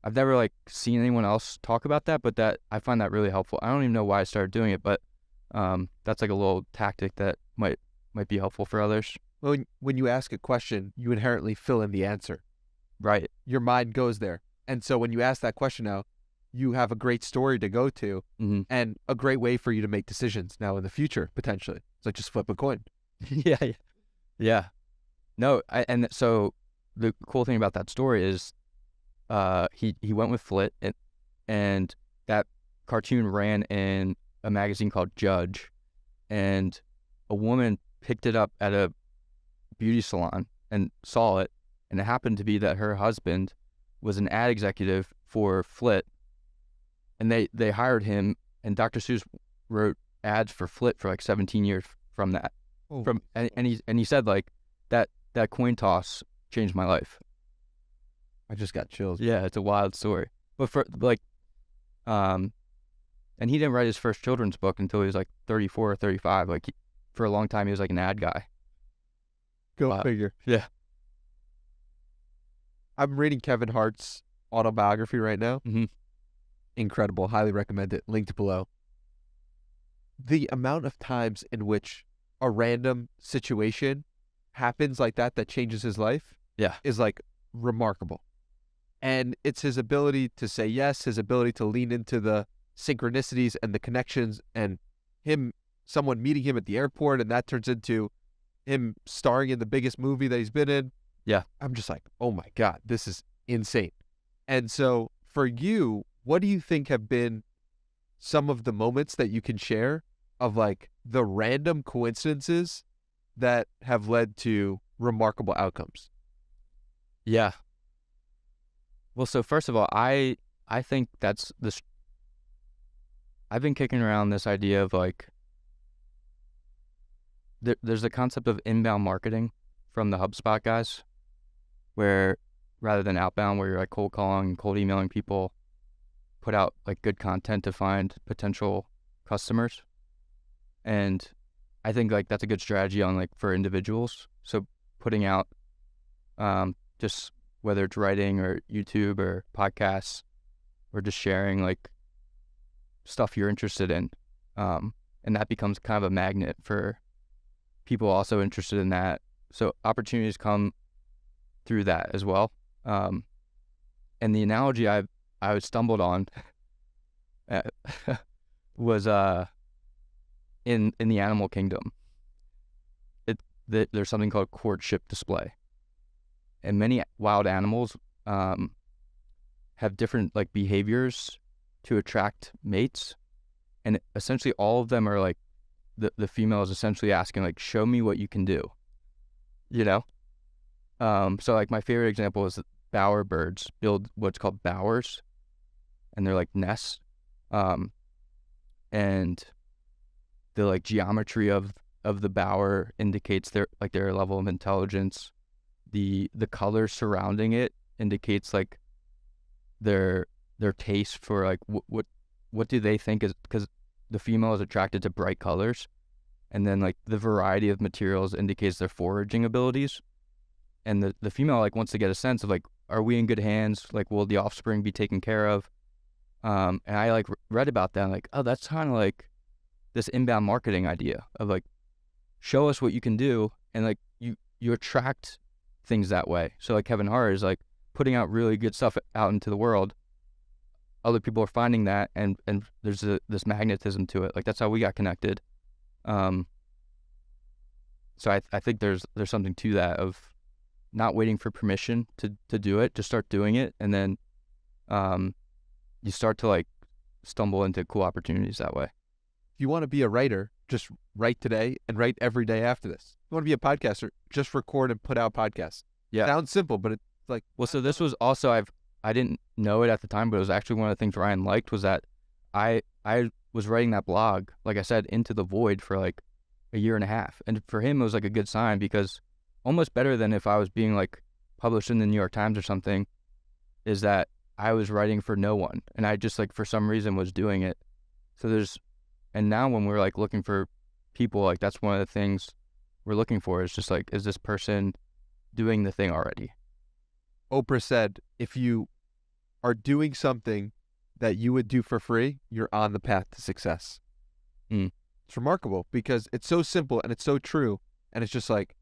Speaker 1: I've never like seen anyone else talk about that, but that I find that really helpful. I don't even know why I started doing it, but that's like a little tactic that might be helpful for others.
Speaker 2: Well, when you ask a question, you inherently fill in the answer.
Speaker 1: Right.
Speaker 2: Your mind goes there. And so when you ask that question now, you have a great story to go to,
Speaker 1: Mm-hmm.
Speaker 2: and a great way for you to make decisions now in the future, potentially. It's like just flip a coin.
Speaker 1: Yeah. No, and so the cool thing about that story is he went with Flit, and that cartoon ran in a magazine called Judge, and a woman picked it up at a beauty salon and saw it, and it happened to be that her husband was an ad executive for Flit, and they hired him, and Dr. Seuss wrote ads for Flit for like 17 years from that.
Speaker 2: Oh.
Speaker 1: And he said like that coin toss changed my life.
Speaker 2: I just got chills.
Speaker 1: Yeah, it's a wild story. But for like and he didn't write his first children's book until he was like 34 or 35. Like for a long time he was like an ad guy.
Speaker 2: Go figure.
Speaker 1: Yeah.
Speaker 2: I'm reading Kevin Hart's autobiography right now.
Speaker 1: Mm-hmm.
Speaker 2: Incredible. Highly recommend it. Linked below. The amount of times in which a random situation happens like that changes his life, is like remarkable. And it's his ability to say yes, his ability to lean into the synchronicities and the connections, and someone meeting him at the airport, and that turns into him starring in the biggest movie that he's been in.
Speaker 1: Yeah.
Speaker 2: I'm just like, oh my God, this is insane. And so for you, what do you think have been some of the moments that you can share of like the random coincidences that have led to remarkable outcomes?
Speaker 1: Yeah. Well, so first of all, I I think that's this. I've been kicking around this idea of like there's the concept of inbound marketing from the HubSpot guys, where rather than outbound, where you're like cold calling, cold emailing people, put out like good content to find potential customers. And I think like that's a good strategy on like for individuals. So putting out just whether it's writing or YouTube or podcasts or just sharing like stuff you're interested in. And that becomes kind of a magnet for people also interested in that. So opportunities come through that as well. And the analogy I stumbled on was in the animal kingdom. There's something called courtship display, and many wild animals have different like behaviors to attract mates, and essentially all of them are like the female is essentially asking like, show me what you can do, you know. So like my favorite example is that bower birds build what's called bowers, and they're like nests, and the like geometry of the bower indicates their level of intelligence. The color surrounding it indicates like their taste for like what do they think is, because the female is attracted to bright colors, and then like the variety of materials indicates their foraging abilities, and the female like wants to get a sense of like, are we in good hands, like will the offspring be taken care of. And I like read about that, like, oh, that's kind of like this inbound marketing idea of like, show us what you can do, and like you attract things that way. So like Kevin Hart is like putting out really good stuff out into the world. Other people are finding that, and there's this magnetism to it. Like that's how we got connected. So I think there's something to that of not waiting for permission to do it, just start doing it, and then you start to like stumble into cool opportunities that way.
Speaker 2: If you want to be a writer, just write today and write every day after this. If you want to be a podcaster, just record and put out podcasts.
Speaker 1: Yeah.
Speaker 2: Sounds simple, but it's like...
Speaker 1: Well, so this was also, I didn't know it at the time, but it was actually one of the things Ryan liked, was that I was writing that blog, like I said, into the void for like a year and a half. And for him, it was like a good sign, because almost better than if I was being like published in the New York Times or something, is that I was writing for no one. And I just like, for some reason was doing it. So and now when we're like looking for people, like that's one of the things we're looking for, is just like, is this person doing the thing already?
Speaker 2: Oprah said, if you are doing something that you would do for free, you're on the path to success. It's remarkable because it's so simple and it's so true. And it's just like,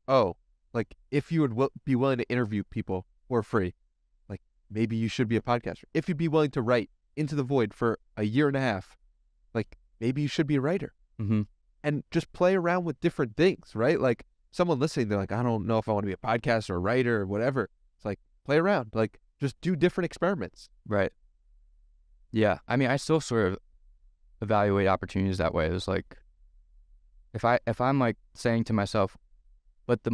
Speaker 2: oh, like if you would be willing to interview people for free, like maybe you should be a podcaster. If you'd be willing to write into the void for a year and a half, like maybe you should be a writer.
Speaker 1: Mm-hmm.
Speaker 2: And just play around with different things, right? Like someone listening, they're like, I don't know if I want to be a podcaster or a writer or whatever. It's like, play around, like just do different experiments.
Speaker 1: Right. Yeah. I mean, I still sort of evaluate opportunities that way. It's like, if I'm like saying to myself, but the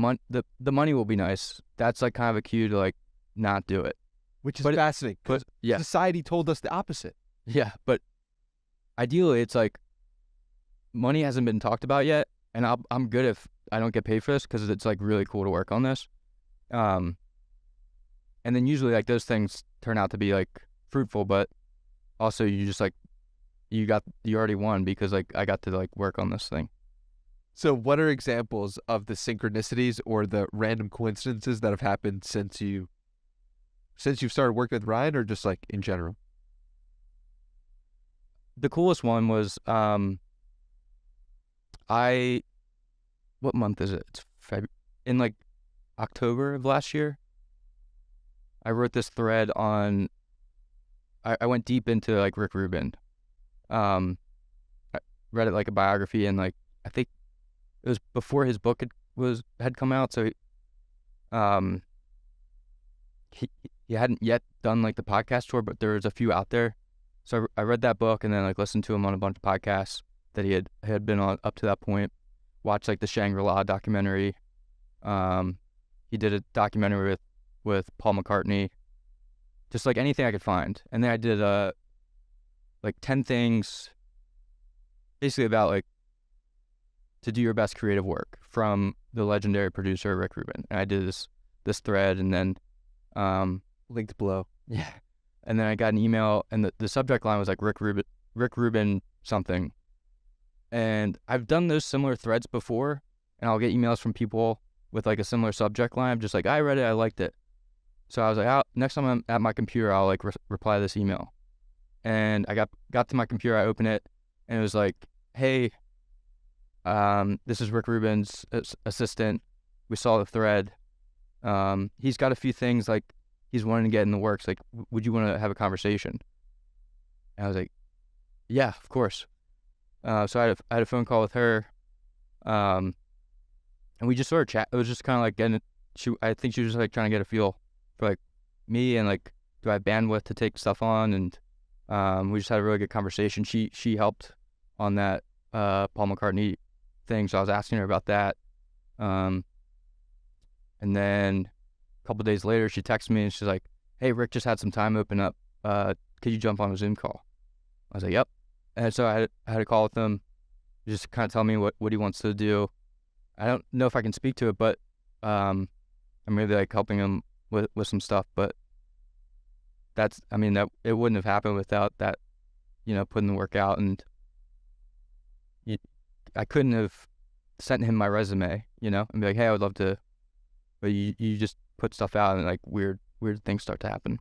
Speaker 1: money will be nice, that's like kind of a cue to like not do it.
Speaker 2: Which is fascinating. But
Speaker 1: yeah,
Speaker 2: society told us the opposite.
Speaker 1: Yeah. But ideally it's like, money hasn't been talked about yet, and I'm good if I don't get paid for this, because it's like really cool to work on this. And then usually like those things turn out to be like fruitful, but also you just like, you already won, because like I got to like work on this thing.
Speaker 2: So what are examples of the synchronicities or the random coincidences that have happened since you've started working with Ryan, or just like in general?
Speaker 1: The coolest one was, what month is it? It's February. In like October of last year, I wrote this thread on, I went deep into like Rick Rubin. I read it like a biography, and like, I think it was before his book had come out. So he hadn't yet done like the podcast tour, but there was a few out there. So I read that book, and then like listened to him on a bunch of podcasts that he had been on up to that point. Watched like the Shangri-La documentary. He did a documentary with Paul McCartney. just like anything I could find. And then I did like 10 things basically about like to do your best creative work from the legendary producer Rick Rubin. And I did this thread, and then
Speaker 2: Linked below.
Speaker 1: yeah, and then I got an email, and the subject line was like Rick Rubin something. And I've done those similar threads before, and I'll get emails from people with like a similar subject line. I'm just like, I read it, I liked it. So I was like, next time I'm at my computer, I'll like reply to this email. And I got to my computer, I opened it, and it was like, hey, this is Rick Rubin's assistant. We saw the thread. He's got a few things like he's wanting to get in the works. Like, would you want to have a conversation? And I was like, yeah, of course. So I had a phone call with her, and we just sort of chat. It was just kind of like I think she was just like trying to get a feel for like me and like, do I have bandwidth to take stuff on? And we just had a really good conversation. She helped on that Paul McCartney thing, so I was asking her about that. And then a couple of days later, she texted me and she's like, hey, Rick just had some time open up. Could you jump on a Zoom call? I was like, yep. And so I had a call with him, just to kind of tell me what he wants to do. I don't know if I can speak to it, but I'm really like helping him with some stuff. But that it wouldn't have happened without that, putting the work out. And I couldn't have sent him my resume, and be like, hey, I would love to. But you just put stuff out, and like weird things start to happen.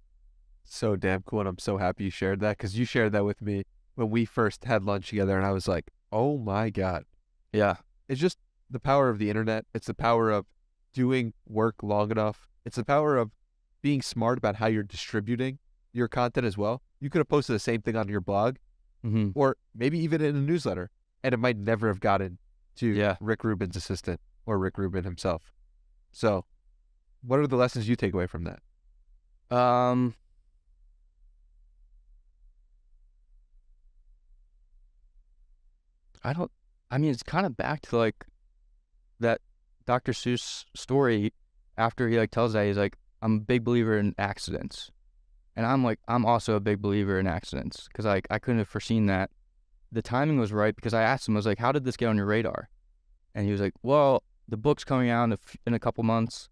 Speaker 2: So damn cool, and I'm so happy you shared that, because you shared that with me when we first had lunch together, and I was like, oh my God.
Speaker 1: Yeah.
Speaker 2: It's just the power of the internet. It's the power of doing work long enough. It's the power of being smart about how you're distributing your content as well. You could have posted the same thing on your blog, or maybe even in a newsletter, and it might never have gotten to Rick Rubin's assistant or Rick Rubin himself. So what are the lessons you take away from that?
Speaker 1: It's kind of back to like that Dr. Seuss story. After he like tells that, he's like, I'm a big believer in accidents. And I'm like, I'm also a big believer in accidents, because like I couldn't have foreseen that. The timing was right, because I asked him, I was like, how did this get on your radar? And he was like, well, the book's coming out in a couple months.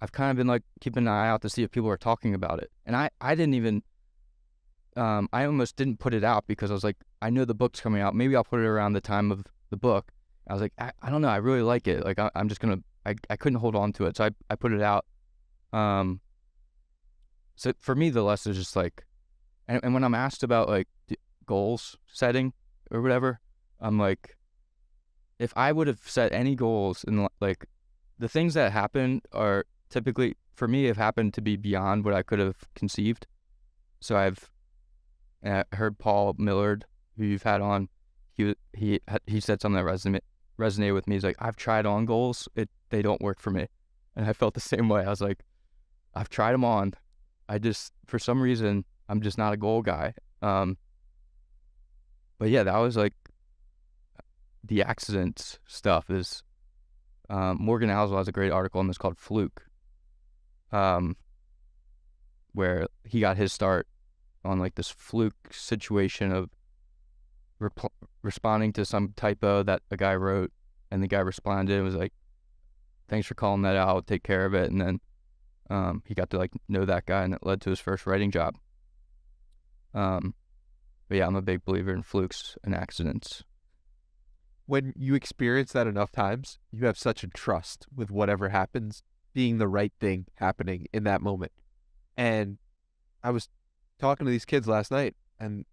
Speaker 1: I've kind of been like keeping an eye out to see if people are talking about it. And I didn't even, I almost didn't put it out, because I was like, I know the book's coming out. Maybe I'll put it around the time of the book. I was like, I don't know. I really like it. Like, I'm just going to, I couldn't hold on to it. So I put it out. So for me, the lesson is just like, and when I'm asked about like goals setting or whatever, I'm like, if I would have set any goals, and like the things that happen are typically, for me, have happened to be beyond what I could have conceived. So I've heard Paul Millard, who you've had on, he said something that resonated with me. He's like, I've tried on goals, they don't work for me. And I felt the same way. I was like, I've tried them on. I just, for some reason, I'm just not a goal guy. But yeah, that was like the accidents stuff is, Morgan Housel has a great article on this called Fluke, where he got his start on like this fluke situation of responding to some typo that a guy wrote, and the guy responded and was like, thanks for calling that out, I'll take care of it. And then he got to like know that guy, and it led to his first writing job. But yeah, I'm a big believer in flukes and accidents.
Speaker 2: When you experience that enough times, you have such a trust with whatever happens being the right thing happening in that moment. And I was talking to these kids last night, and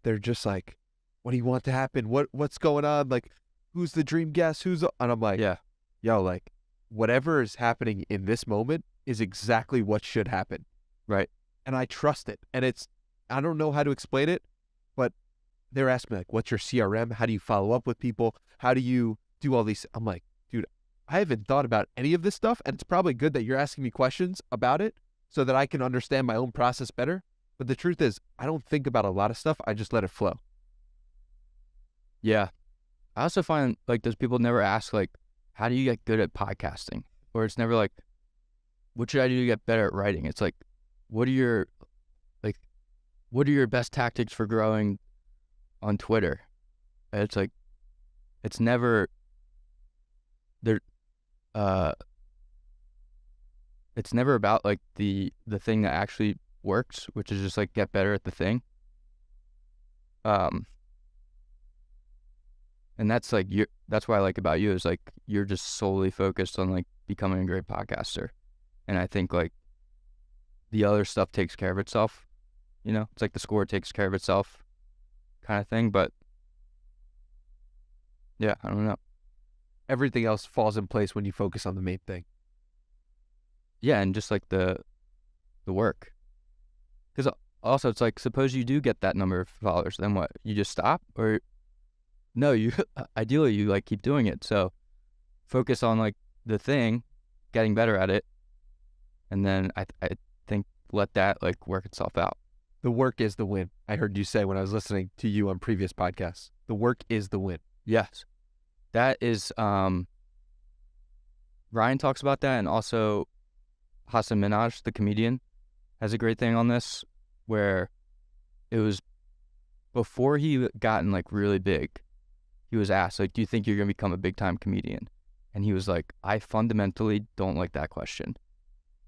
Speaker 2: they're just like, what do you want to happen? What's going on? Like, who's the dream guest? And I'm like,
Speaker 1: yeah,
Speaker 2: yo, like, whatever is happening in this moment is exactly what should happen.
Speaker 1: Right.
Speaker 2: And I trust it. And I don't know how to explain it, but they're asking me like, what's your CRM? How do you follow up with people? How do you do all these? I'm like, dude, I haven't thought about any of this stuff. And it's probably good that you're asking me questions about it so that I can understand my own process better. But the truth is, I don't think about a lot of stuff. I just let it flow.
Speaker 1: Yeah. I also find like those people never ask like, how do you get good at podcasting? Or it's never like, what should I do to get better at writing? It's like, what are your what are your best tactics for growing on Twitter? And it's like, it's never there. Uh, it's never about like the thing that actually works, which is just like get better at the thing. And that's like that's what I like about you is like you're just solely focused on like becoming a great podcaster. And I think like the other stuff takes care of itself. You know, it's like the score takes care of itself kind of thing. But yeah, I don't know.
Speaker 2: Everything else falls in place when you focus on the main thing.
Speaker 1: Yeah, and just like the work. Because also it's like, suppose you do get that number of followers, then what? You just stop? Or no, you ideally you like keep doing it. So focus on like the thing, getting better at it, and then I think let that like work itself out.
Speaker 2: The work is the win. I heard you say when I was listening to you on previous podcasts. The work is the win.
Speaker 1: Yes. That is Ryan talks about that, and also Hassan Minhaj, the comedian, has a great thing on this where it was before he gotten like really big, he was asked like, do you think you're going to become a big time comedian? And he was like, I fundamentally don't like that question,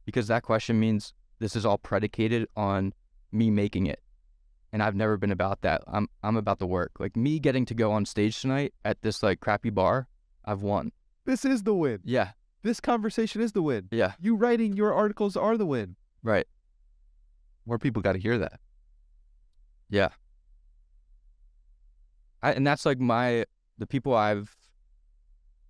Speaker 1: because that question means this is all predicated on me making it. And I've never been about that. I'm about the work. Like me getting to go on stage tonight at this like crappy bar, I've won.
Speaker 2: This is the win.
Speaker 1: Yeah.
Speaker 2: This conversation is the win.
Speaker 1: Yeah.
Speaker 2: You writing your articles are the win.
Speaker 1: Right.
Speaker 2: More people got to hear that.
Speaker 1: Yeah. And that's like the people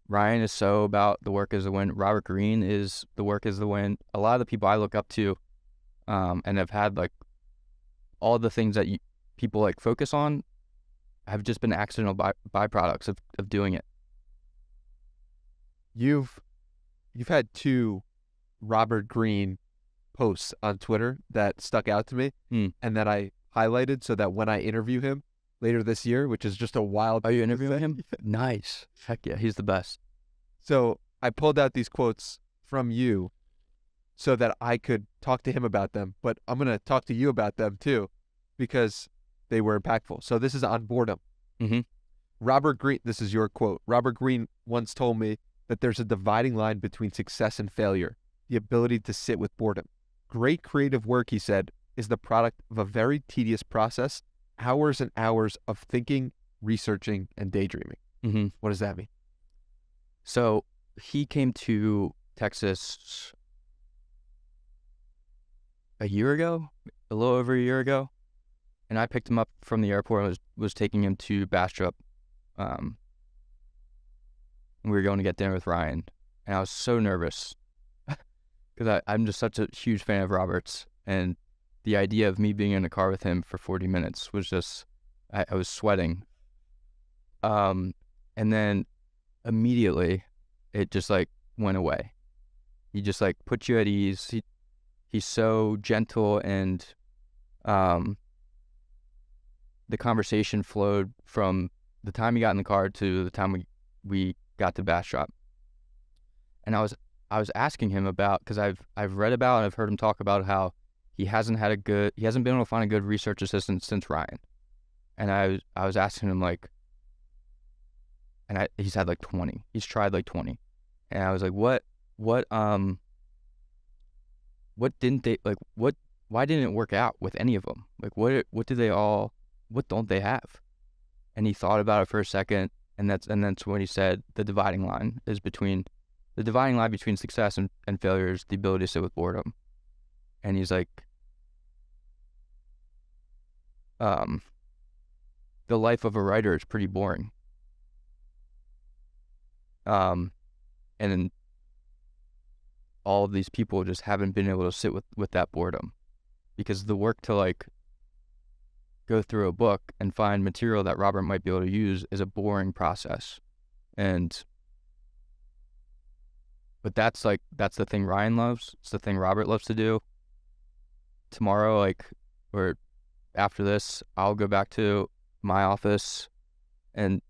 Speaker 1: Ryan is so about the work is the win. Robert Greene is the work is the win. A lot of the people I look up to and have had like all the things that people like focus on have just been accidental byproducts of doing it.
Speaker 2: You've had 2 Robert Greene posts on Twitter that stuck out to me and that I highlighted so that when I interview him later this year, which is just a wild...
Speaker 1: Are you interviewing him? Nice. Heck yeah, he's the best.
Speaker 2: So I pulled out these quotes from you so that I could talk to him about them, but I'm going to talk to you about them too because they were impactful. So this is on boredom.
Speaker 1: Mm-hmm.
Speaker 2: Robert Greene, this is your quote. Robert Greene once told me that there's a dividing line between success and failure, the ability to sit with boredom. Great creative work, he said, is the product of a very tedious process, hours and hours of thinking, researching, and daydreaming.
Speaker 1: Mm-hmm.
Speaker 2: What does that mean?
Speaker 1: So he came to Texas a little over a year ago, and I picked him up from the airport and was taking him to Bastrop. And we were going to get dinner with Ryan, and I was so nervous because I'm just such a huge fan of Robert's, and the idea of me being in a car with him for 40 minutes was just, I was sweating. And then immediately it just like went away. He just like put you at ease. He's so gentle, and the conversation flowed from the time he got in the car to the time we got to Bastrop. And I was asking him about, because I've read about and I've heard him talk about how he hasn't been able to find a good research assistant since Ryan. And I was asking him like, and he's had like 20. He's tried like 20. And I was like, what didn't they like? Why didn't it work out with any of them? Like, what don't they have? And he thought about it for a second, and that's when he said the dividing line between success and failure is the ability to sit with boredom. And he's like, the life of a writer is pretty boring. And then all of these people just haven't been able to sit with that boredom, because the work to like go through a book and find material that Robert might be able to use is a boring process. But that's the thing Ryan loves. It's the thing Robert loves to do. Tomorrow, or after this, I'll go back to my office and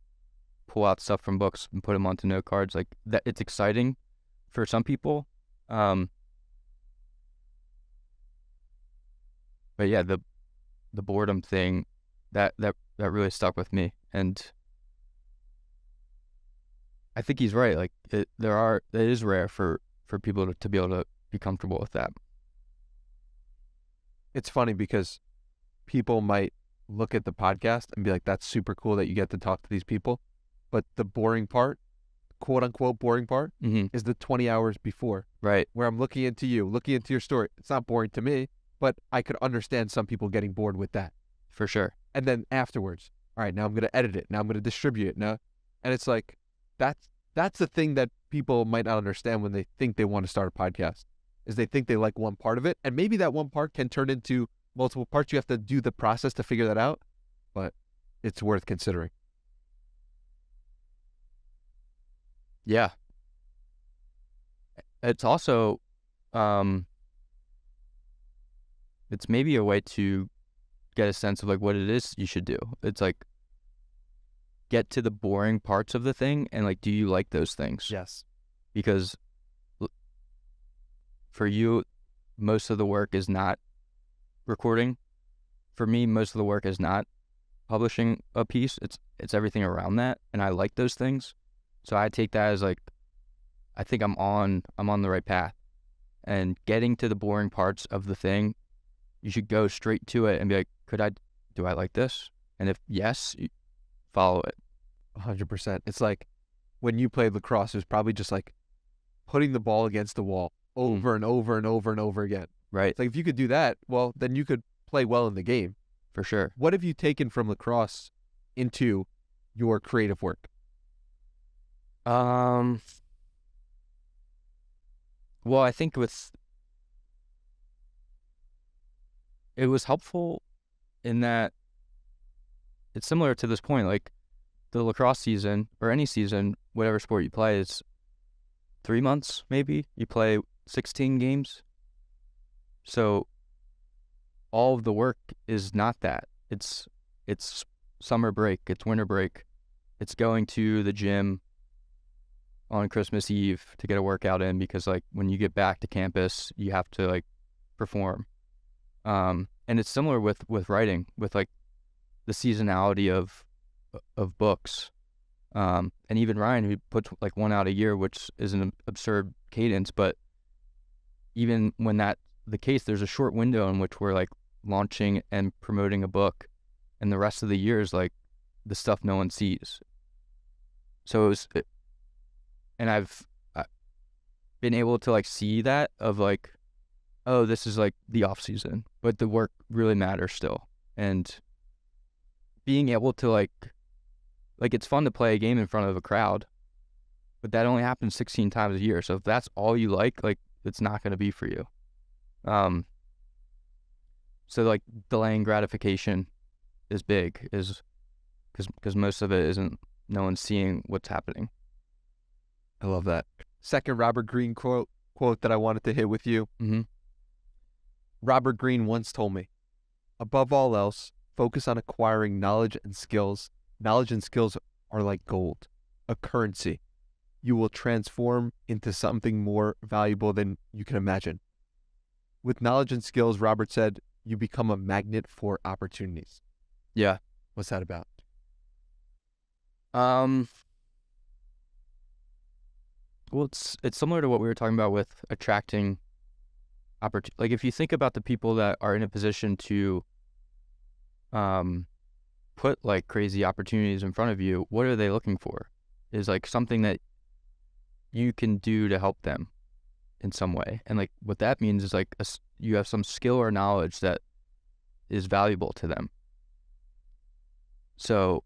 Speaker 1: pull out stuff from books and put them onto note cards. Like that, it's exciting for some people. But yeah, the boredom thing, that really stuck with me. And I think he's right. Like it is rare for people to be able to be comfortable with that.
Speaker 2: It's funny because people might look at the podcast and be like, that's super cool that you get to talk to these people. But the boring part, quote unquote boring part, is the 20 hours before.
Speaker 1: Right.
Speaker 2: Where I'm looking into you, looking into your story. It's not boring to me, but I could understand some people getting bored with that.
Speaker 1: For sure.
Speaker 2: And then afterwards, all right, now I'm going to edit it. Now I'm going to distribute it. Now, and it's like, that's the thing that people might not understand when they think they want to start a podcast, is they think they like one part of it. And maybe that one part can turn into multiple parts. You have to do the process to figure that out, but it's worth considering.
Speaker 1: Yeah. It's also, it's maybe a way to get a sense of like what it is you should do. It's like, get to the boring parts of the thing and like, do you like those things?
Speaker 2: Yes.
Speaker 1: Because for you, most of the work is not recording. For me, most of the work is not publishing a piece. It's everything around that, and I like those things. So I take that as like, I think I'm on the right path. And getting to the boring parts of the thing, you should go straight to it and be like, do I like this? And if yes, follow it.
Speaker 2: 100%. It's like when you played lacrosse, it was probably just like putting the ball against the wall over and over and over and over again.
Speaker 1: Right.
Speaker 2: It's like if you could do that, well, then you could play well in the game.
Speaker 1: For sure.
Speaker 2: What have you taken from lacrosse into your creative work?
Speaker 1: Well, I think it was helpful in that it's similar to this point. Like the lacrosse season or any season, whatever sport you play, is 3 months maybe. You play 16 games. So all of the work is not that. It's summer break, it's winter break, it's going to the gym on Christmas Eve to get a workout in, because like when you get back to campus, you have to like perform. And it's similar with writing, with like the seasonality of books. And even Ryan, who puts like one out a year, which is an absurd cadence, but even when that's the case, there's a short window in which we're like launching and promoting a book, and the rest of the year is like the stuff no one sees. So and I've been able to like see that of like, oh, this is like the off season, but the work really matters still. And being able to like it's fun to play a game in front of a crowd, but that only happens 16 times a year. So if that's all you like it's not going to be for you. So like delaying gratification is big, is because most of it isn't, no one's seeing what's happening.
Speaker 2: I love that. Second Robert Greene quote that I wanted to hit with you. Robert Greene once told me, above all else, focus on acquiring knowledge and skills. Knowledge and skills are like gold, a currency. You will transform into something more valuable than you can imagine. With knowledge and skills, Robert said, you become a magnet for opportunities.
Speaker 1: Yeah.
Speaker 2: What's that about?
Speaker 1: Well, it's similar to what we were talking about with attracting opportunity. Like if you think about the people that are in a position to put like crazy opportunities in front of you, what are they looking for? Is like something that you can do to help them in some way. And like what that means is like you have some skill or knowledge that is valuable to them. So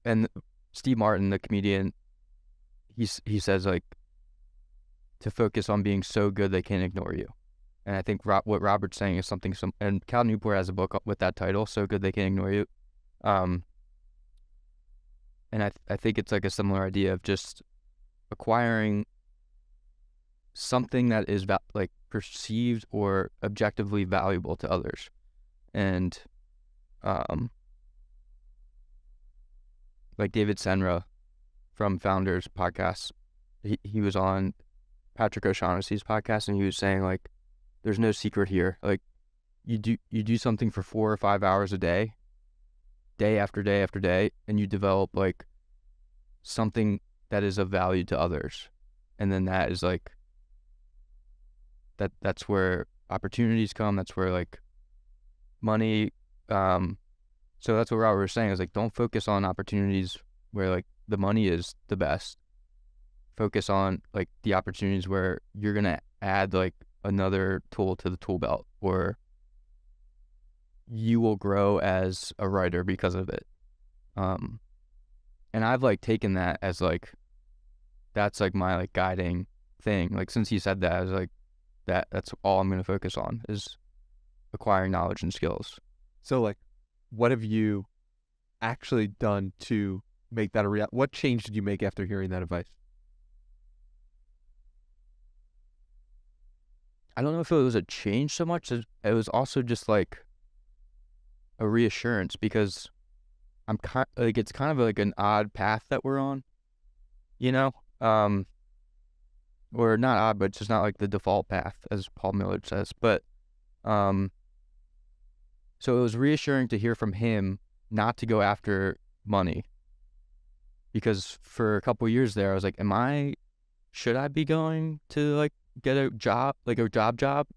Speaker 1: and Steve Martin, the comedian, he says like to focus on being so good they can't ignore you. And I think what Robert's saying is something and Cal Newport has a book with that title, So Good They Can't Ignore You. And I think it's like a similar idea of just acquiring something that is like perceived or objectively valuable to others. And like David Senra from Founders podcast, he was on Patrick O'Shaughnessy's podcast, and he was saying like, there's no secret here. Like you do something for 4 or 5 hours a day, day after day after day, and you develop like something that is of value to others. And then that is like that's where opportunities come, that's where like money so that's what Robert was saying, is like, don't focus on opportunities where like the money is the best. Focus on like the opportunities where you're gonna add like another tool to the tool belt, or you will grow as a writer because of it. And I've like taken that as like, that's like my like guiding thing. Like since he said that, I was like, that's all I'm gonna focus on, is acquiring knowledge and skills.
Speaker 2: So like, what have you actually done to make that a reality? What change did you make after hearing that advice?
Speaker 1: I don't know if it was a change so much as it was also just like a reassurance, because I'm like, it's kind of like an odd path that we're on, you know? Or not odd, but it's just not like the default path, as Paul Millard says. But so it was reassuring to hear from him not to go after money, because for a couple of years there, I was like, should I be going to like get a job, like a job?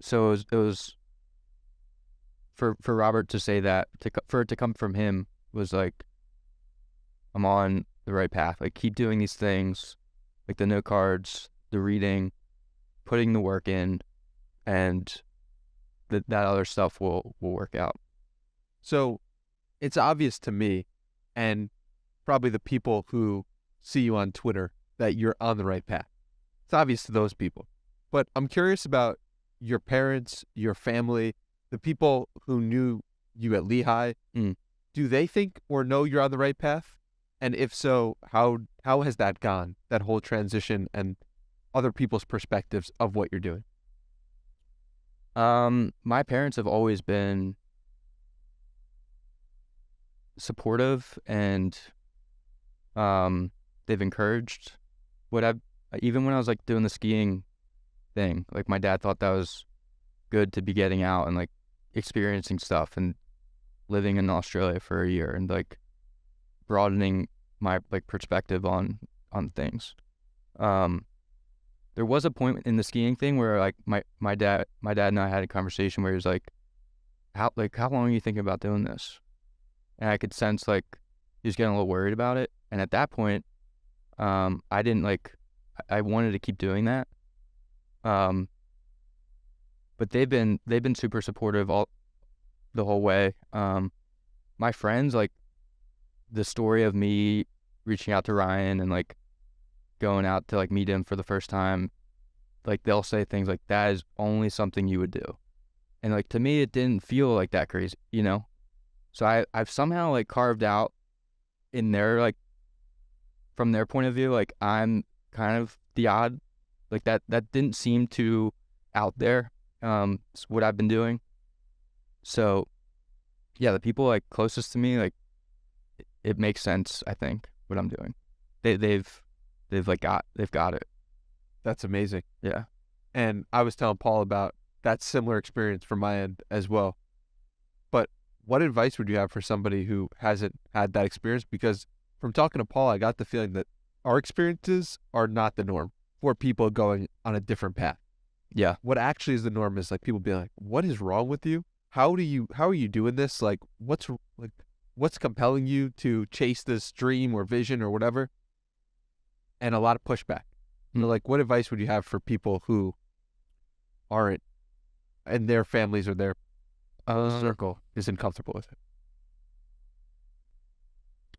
Speaker 1: So it was for Robert to say that, for it to come from him, was like, I'm on the right path. Like, keep doing these things, like the note cards, the reading, putting the work in, and that other stuff will work out.
Speaker 2: So it's obvious to me, and probably the people who see you on Twitter, that you're on the right path. It's obvious to those people. But I'm curious about your parents, your family, the people who knew you at Lehigh. Do they think or know you're on the right path? And if so, how has that gone, that whole transition, and other people's perspectives of what you're doing?
Speaker 1: My parents have always been supportive, and they've encouraged even when I was like doing the skiing thing, like my dad thought that was good to be getting out and like experiencing stuff and living in Australia for a year and like broadening my like perspective on things. There was a point in the skiing thing where like my dad and I had a conversation where he was like, how long are you thinking about doing this? And I could sense like he was getting a little worried about it. And at that point, I didn't like, I wanted to keep doing that. But they've been super supportive the whole way. My friends, like the story of me reaching out to Ryan and like going out to like meet him for the first time, like they'll say things like, that is only something you would do. And like, to me, it didn't feel like that crazy, you know? So I've somehow like carved out in their, like, from their point of view, like I'm kind of the odd, like that didn't seem too out there, what I've been doing. So yeah, the people like closest to me, like it makes sense, I think, what I'm doing. They've got it.
Speaker 2: That's amazing.
Speaker 1: Yeah.
Speaker 2: And I was telling Paul about that similar experience from my end as well. But what advice would you have for somebody who hasn't had that experience? Because from talking to Paul, I got the feeling that our experiences are not the norm for people going on a different path.
Speaker 1: Yeah.
Speaker 2: What actually is the norm is like people being like, what is wrong with you? How are you doing this? Like, what's compelling you to chase this dream or vision or whatever? And a lot of pushback. So like, what advice would you have for people who aren't, and their families or their circle isn't comfortable with it?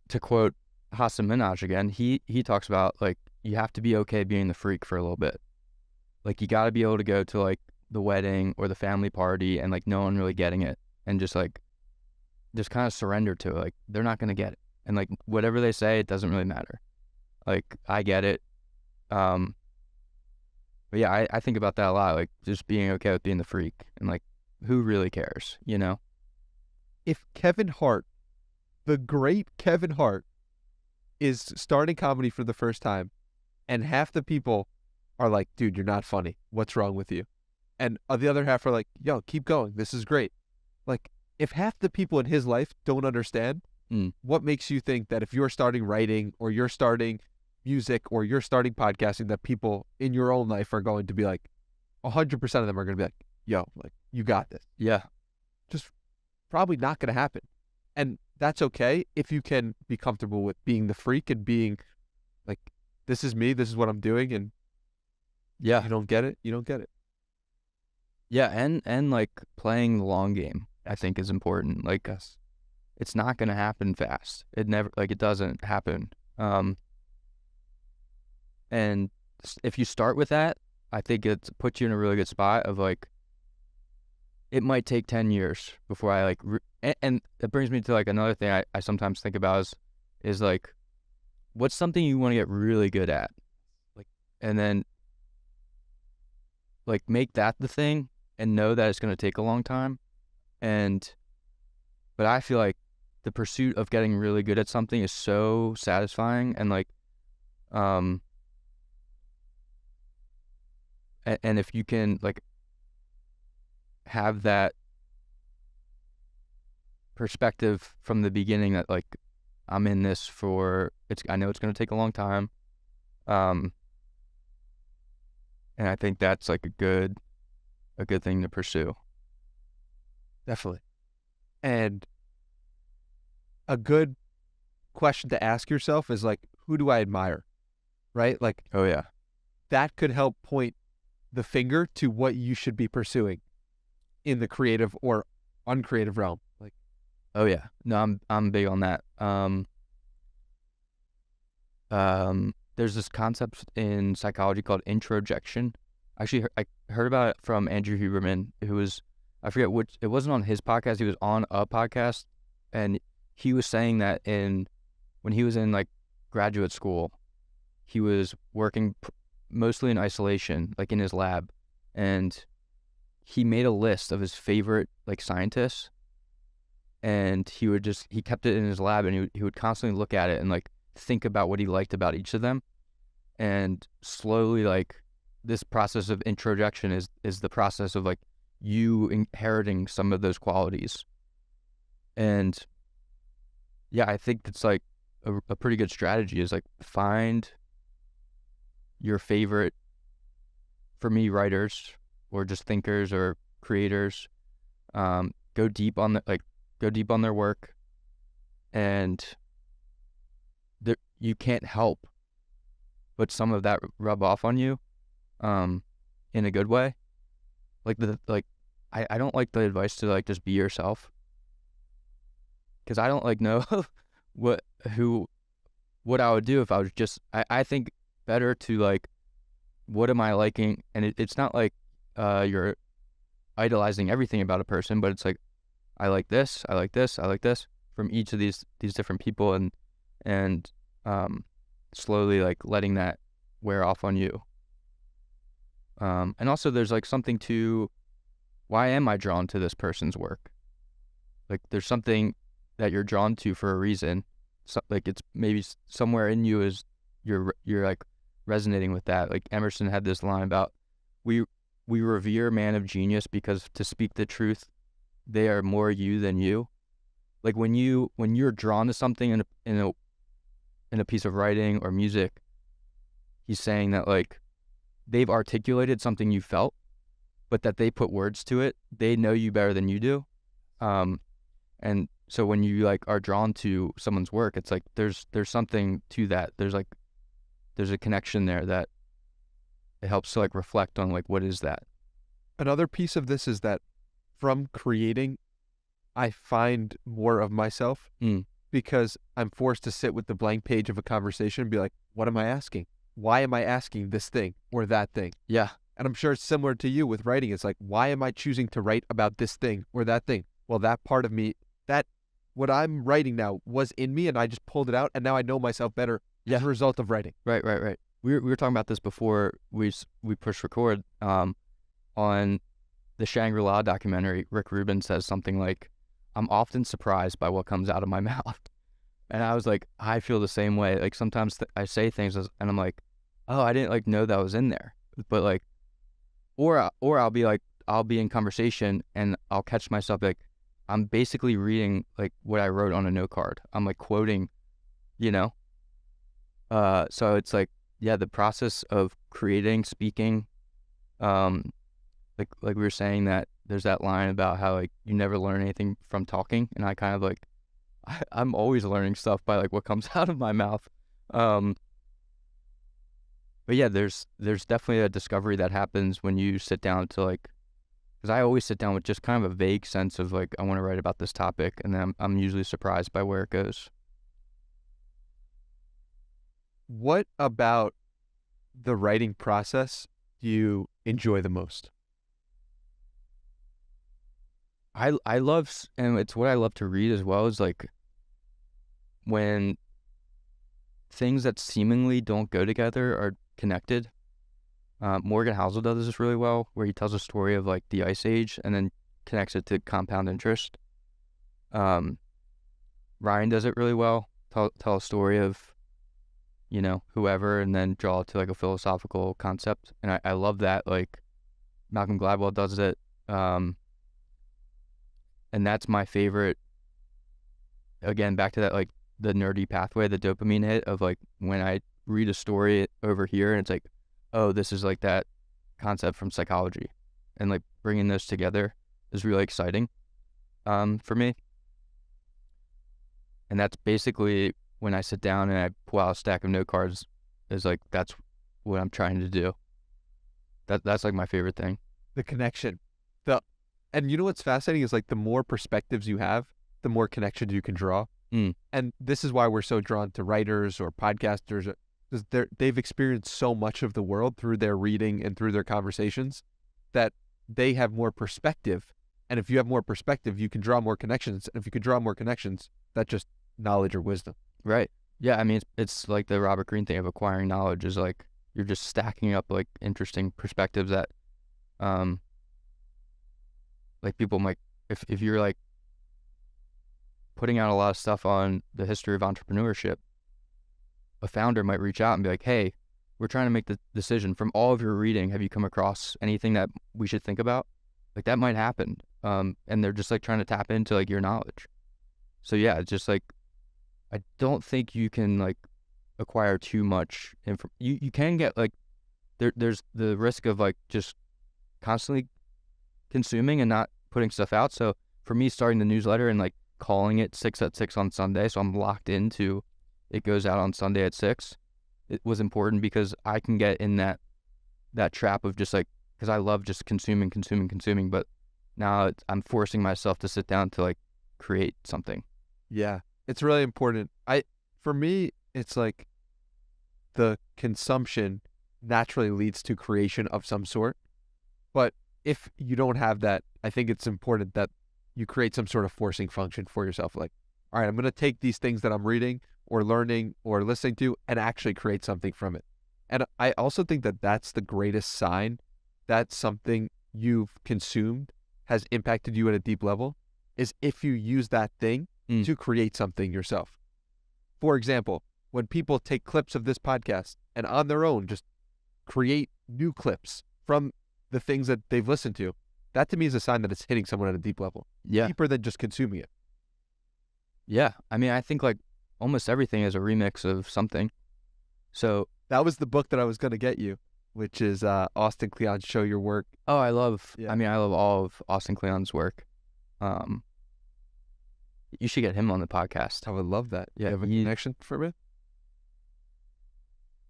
Speaker 1: To quote Hassan Minhaj again, he talks about like, you have to be okay being the freak for a little bit. Like, you got to be able to go to like the wedding or the family party and like no one really getting it, and just like just kind of surrender to it. Like, they're not going to get it, and like whatever they say, it doesn't really matter. Like, I get it. But yeah, I think about that a lot, like just being okay with being the freak, and like, who really cares, you know?
Speaker 2: If Kevin Hart, the great Kevin Hart, is starting comedy for the first time, and half the people are like, dude, you're not funny. What's wrong with you? And the other half are like, yo, keep going. This is great. Like, if half the people in his life don't understand, what makes you think that if you're starting writing or you're starting music or you're starting podcasting, that people in your own life are going to be like, 100% of them are going to be like, yo, like, you got this.
Speaker 1: Yeah.
Speaker 2: Just probably not going to happen. And that's okay if you can be comfortable with being the freak and being like, this is me, this is what I'm doing, and
Speaker 1: Yeah.
Speaker 2: you don't get it, you don't get it.
Speaker 1: Yeah, and like playing the long game, I think is important. Like, it's not going to happen fast. It never, like, it doesn't happen. And if you start with that, I think it puts you in a really good spot of like, it might take 10 years before I like, and it brings me to like another thing I sometimes think about is like, what's something you want to get really good at? Like, and then like make that the thing and know that it's going to take a long time. But I feel like the pursuit of getting really good at something is so satisfying, and like, and if you can like have that perspective from the beginning that like, I'm in this I know it's going to take a long time. And I think that's like a good thing to pursue.
Speaker 2: Definitely. And a good question to ask yourself is like, who do I admire? Right? Like,
Speaker 1: Oh yeah.
Speaker 2: that could help point the finger to what you should be pursuing in the creative or uncreative realm. Like,
Speaker 1: oh yeah. No, I'm big on that. There's this concept in psychology called introjection. Actually, I heard about it from Andrew Huberman, who was, I forget which, it wasn't on his podcast, he was on a podcast, and he was saying that when he was in like graduate school, he was working mostly in isolation, like in his lab, and he made a list of his favorite like scientists, and he kept it in his lab, and he would constantly look at it and like think about what he liked about each of them, and slowly like this process of introjection is the process of like you inheriting some of those qualities. And yeah, I think it's like a pretty good strategy is like find your favorite, for me, writers or just thinkers or creators, go deep on their work, and you can't help but some of that rub off on you, in a good way. Like I don't like the advice to like just be yourself, because I don't like know what I would do if I was just, I think better to like, what am I liking? And it's not like you're idolizing everything about a person, but it's like, I like this, I like this, I like this from each of these different people, and slowly like letting that wear off on you. And also there's like something to, why am I drawn to this person's work? Like there's something that you're drawn to for a reason. So, like it's maybe somewhere in you is you're like resonating with that. Like Emerson had this line about, we revere man of genius because, to speak the truth, they are more you than you. Like when you're drawn to something in a piece of writing or music, he's saying that like they've articulated something you felt, but that they put words to it. They know you better than you do. And so when you like are drawn to someone's work, it's like there's something to that. There's a connection there that it helps to like reflect on like, what is that?
Speaker 2: another piece of this is that from creating, I find more of myself because I'm forced to sit with the blank page of a conversation and be like, what am I asking? Why am I asking this thing or that thing?
Speaker 1: Yeah.
Speaker 2: And I'm sure it's similar to you with writing. It's like, why am I choosing to write about this thing or that thing? Well, that part of me, that what I'm writing now was in me, and I just pulled it out, and now I know myself better as a result of writing.
Speaker 1: Right. We were talking about this before we pushed record. On the Shangri-La documentary, Rick Rubin says something like, I'm often surprised by what comes out of my mouth. And I was like, I feel the same way. Like sometimes I say things and I'm like, oh, I didn't like know that was in there. but like, or I'll be like, I'll be in conversation and I'll catch myself like, I'm basically reading like what I wrote on a note card. I'm like quoting, you know? So it's like, yeah, the process of creating, speaking, um, like we were saying that there's that line about how like you never learn anything from talking, and I kind of like, I'm always learning stuff by like what comes out of my mouth. Um, but yeah, there's definitely a discovery that happens when you sit down to like, because I always sit down with just kind of a vague sense of like I want to write about this topic, and then I'm usually surprised by where it goes.
Speaker 2: What about the writing process do you enjoy the most?
Speaker 1: I love and it's what I love to read as well, is like when things that seemingly don't go together are connected. Morgan Housel does this really well, where he tells a story of like the Ice Age and then connects it to compound interest. Um, Ryan does it really well. Tell a story of, you know, whoever, and then draw it to like a philosophical concept. And I love that. Like Malcolm Gladwell does it. And that's my favorite. Again, back to that, like the nerdy pathway, the dopamine hit of like when I read a story over here and it's like, oh, this is like that concept from psychology, and like bringing those together is really exciting for me. And that's basically when I sit down and I pull out a stack of note cards, is like that's what I'm trying to do. That's like my favorite thing.
Speaker 2: The connection. And you know what's fascinating is like the more perspectives you have, the more connections you can draw. And this is why we're so drawn to writers or podcasters, because they've experienced so much of the world through their reading and through their conversations that they have more perspective. And if you have more perspective, you can draw more connections. And if you can draw more connections, that's just knowledge or wisdom.
Speaker 1: Right. Yeah. I mean, it's like the Robert Greene thing of acquiring knowledge is like you're just stacking up like interesting perspectives that, like people might, if you're like putting out a lot of stuff on the history of entrepreneurship, a founder might reach out and be like, hey, we're trying to make the decision from all of your reading. Have you come across anything that we should think about? Like that might happen. And they're just like trying to tap into like your knowledge. So yeah, it's just like, I don't think you can like acquire too much you can get like, there's the risk of like just constantly consuming and not putting stuff out. So for me, starting the newsletter and like calling it 6 at 6 on Sunday, so I'm locked into it goes out on Sunday at 6, it was important because I can get in that trap of just like, because I love just consuming, but now I'm forcing myself to sit down to like create something.
Speaker 2: Yeah, it's really important. For me, it's like the consumption naturally leads to creation of some sort. But if you don't have that, I think it's important that you create some sort of forcing function for yourself. Like, all right, I'm going to take these things that I'm reading or learning or listening to and actually create something from it. And I also think that that's the greatest sign that something you've consumed has impacted you at a deep level, is if you use that thing to create something yourself. For example, when people take clips of this podcast and on their own just create new clips from the things that they've listened to, that to me is a sign that it's hitting someone at a deep level.
Speaker 1: Yeah.
Speaker 2: Deeper than just consuming it.
Speaker 1: Yeah. I mean, I think like almost everything is a remix of something. So
Speaker 2: that was the book that I was going to get you, which is Austin Kleon's Show Your Work.
Speaker 1: Oh, I love all of Austin Kleon's work. You should get him on the podcast.
Speaker 2: I would love that.
Speaker 1: Yeah,
Speaker 2: you have a connection for me?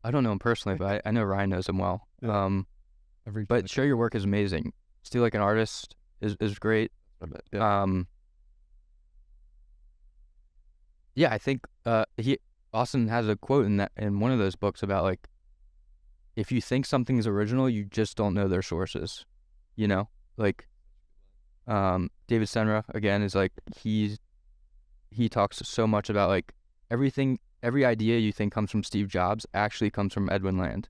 Speaker 1: I don't know him personally, but I know Ryan knows him well.
Speaker 2: Yeah.
Speaker 1: But Show Your Work is amazing. Steal Like an Artist is great.
Speaker 2: Yeah.
Speaker 1: Yeah, I think Austin has a quote in one of those books about like, if you think something's original, you just don't know their sources. You know, like David Senra again is like he talks so much about like every idea you think comes from Steve Jobs actually comes from Edwin Land,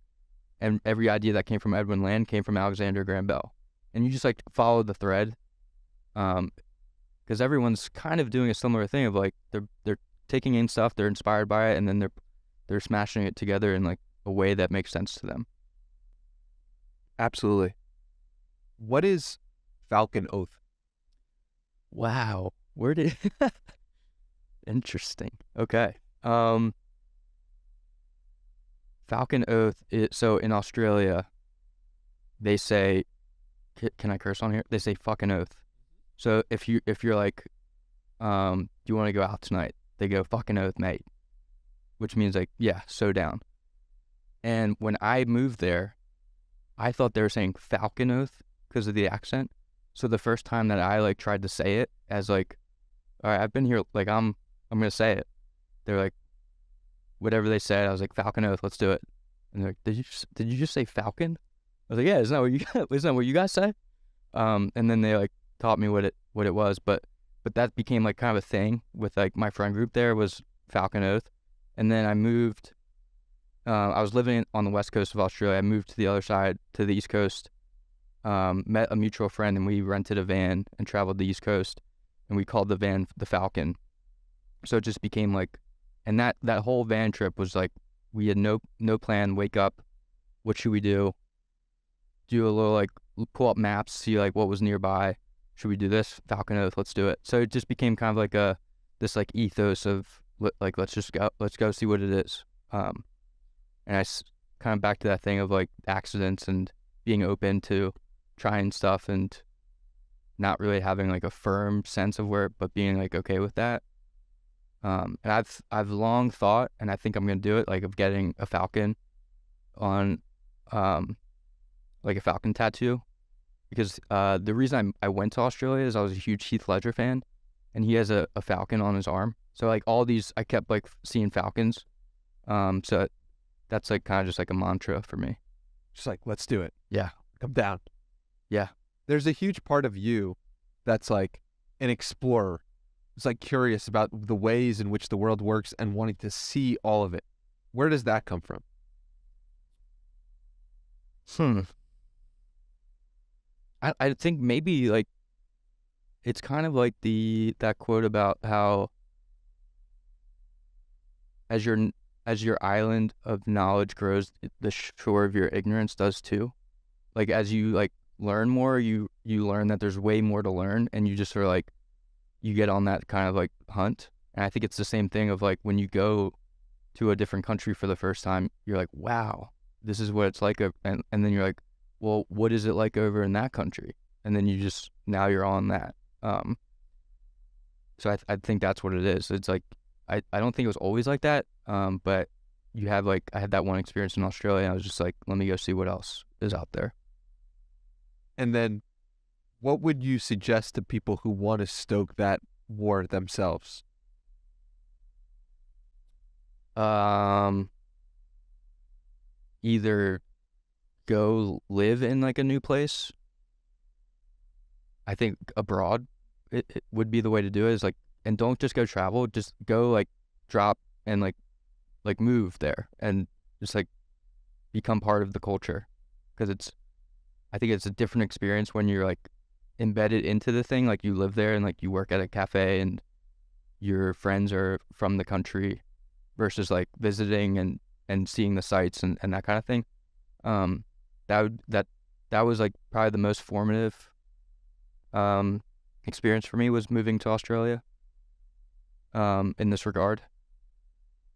Speaker 1: and every idea that came from Edwin Land came from Alexander Graham Bell. And you just like follow the thread, because everyone's kind of doing a similar thing of like they're taking in stuff, they're inspired by it, and then they're smashing it together in like a way that makes sense to them.
Speaker 2: Absolutely. What is Falcon Oath?
Speaker 1: Wow. Where did interesting. Okay. Um Falcon Oath so in Australia they say can I curse on here? They say fucking oath. So if you're like do you want to go out tonight? They go fucking oath, mate, which means like yeah, so down. And when I moved there, I thought they were saying Falcon Oath because of the accent. So the first time that I like tried to say it as like, all right, I've been here, like I'm gonna say it. They're like, whatever they said, I was like Falcon Oath, let's do it. And they're like, did you just say Falcon? I was like, yeah, isn't that what you guys say? And then they like taught me what it was, but that became like kind of a thing with like my friend group there was Falcon Oath, and then I moved. I was living on the west coast of Australia. I moved to the other side, to the east coast. Met a mutual friend, and we rented a van and traveled the east coast, and we called the van the Falcon. So it just became like, and that whole van trip was like, we had no plan. Wake up, what should we do? Do a little like pull up maps, see like what was nearby. Should we do this? Falcon Oath, let's do it. So it just became kind of like this like ethos of like let's go see what it is. And kind of back to that thing of like accidents and being open to trying stuff and not really having like a firm sense of where, but being like okay with that. And I've long thought, and I think I'm gonna do it, like of getting a falcon on, like a falcon tattoo, because the reason I went to Australia is I was a huge Heath Ledger fan, and he has a falcon on his arm. So like all these, I kept like seeing falcons. So that's like kind of just like a mantra for me.
Speaker 2: Just like, let's do it.
Speaker 1: Yeah.
Speaker 2: Come down.
Speaker 1: Yeah.
Speaker 2: There's a huge part of you that's like an explorer. It's like curious about the ways in which the world works and wanting to see all of it. Where does that come from?
Speaker 1: I think maybe like it's kind of like that quote about how as your island of knowledge grows, the shore of your ignorance does too. Like as you like learn more, you learn that there's way more to learn, and you just sort of like you get on that kind of like hunt. And I think it's the same thing of like when you go to a different country for the first time, you're like, wow, this is what it's like, and then you're like, well, what is it like over in that country? And then now you're on that. So I think that's what it is. It's like I don't think it was always like that. But you have like I had that one experience in Australia, and I was just like, let me go see what else is out there.
Speaker 2: And then what would you suggest to people who want to stoke that war themselves?
Speaker 1: Either go live in like a new place. I think abroad it would be the way to do it, is like, and don't just go travel, just go like drop and like move there and just like become part of the culture, because I think it's a different experience when you're like embedded into the thing, like you live there and like you work at a cafe and your friends are from the country, versus like visiting and seeing the sights and that kind of thing. That was like probably the most formative experience for me, was moving to Australia in this regard.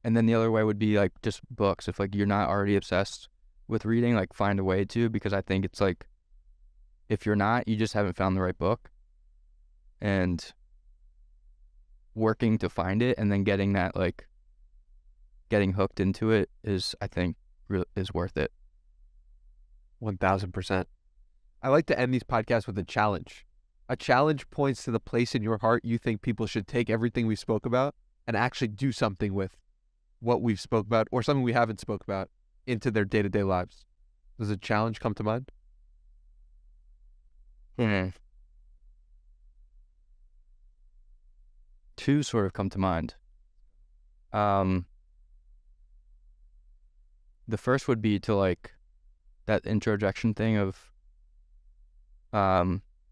Speaker 1: And then the other way would be like just books. If like you're not already obsessed with reading, like find a way to, because I think it's like if you're not, you just haven't found the right book, and working to find it and then getting hooked into it is, I think, is worth it.
Speaker 2: 1000%. I like to end these podcasts with a challenge. A challenge points to the place in your heart you think people should take everything we spoke about and actually do something with what we've spoke about, or something we haven't spoke about, into their day-to-day lives. Does a challenge come to mind?
Speaker 1: Two sort of come to mind. The first would be to like that introjection thing of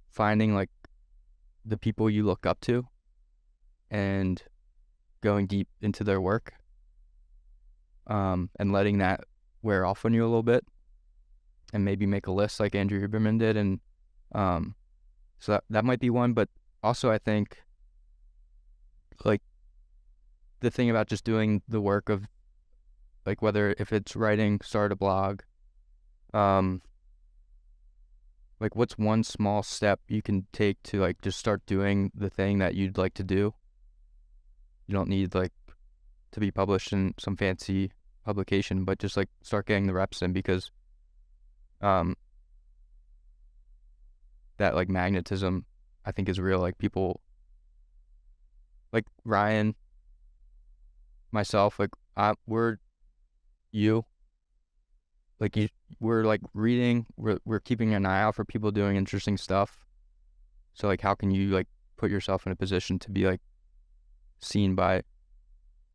Speaker 1: finding like the people you look up to and going deep into their work, and letting that wear off on you a little bit. and maybe make a list like Andrew Huberman did. And so that might be one. But also I think like the thing about just doing the work of like whether if it's writing, start a blog, like what's one small step you can take to like just start doing the thing that you'd like to do. You don't need like to be published in some fancy publication, but just like start getting the reps in, because that like magnetism I think is real. Like people like Ryan, myself, like we're like reading, we're keeping an eye out for people doing interesting stuff. So like how can you like put yourself in a position to be like seen by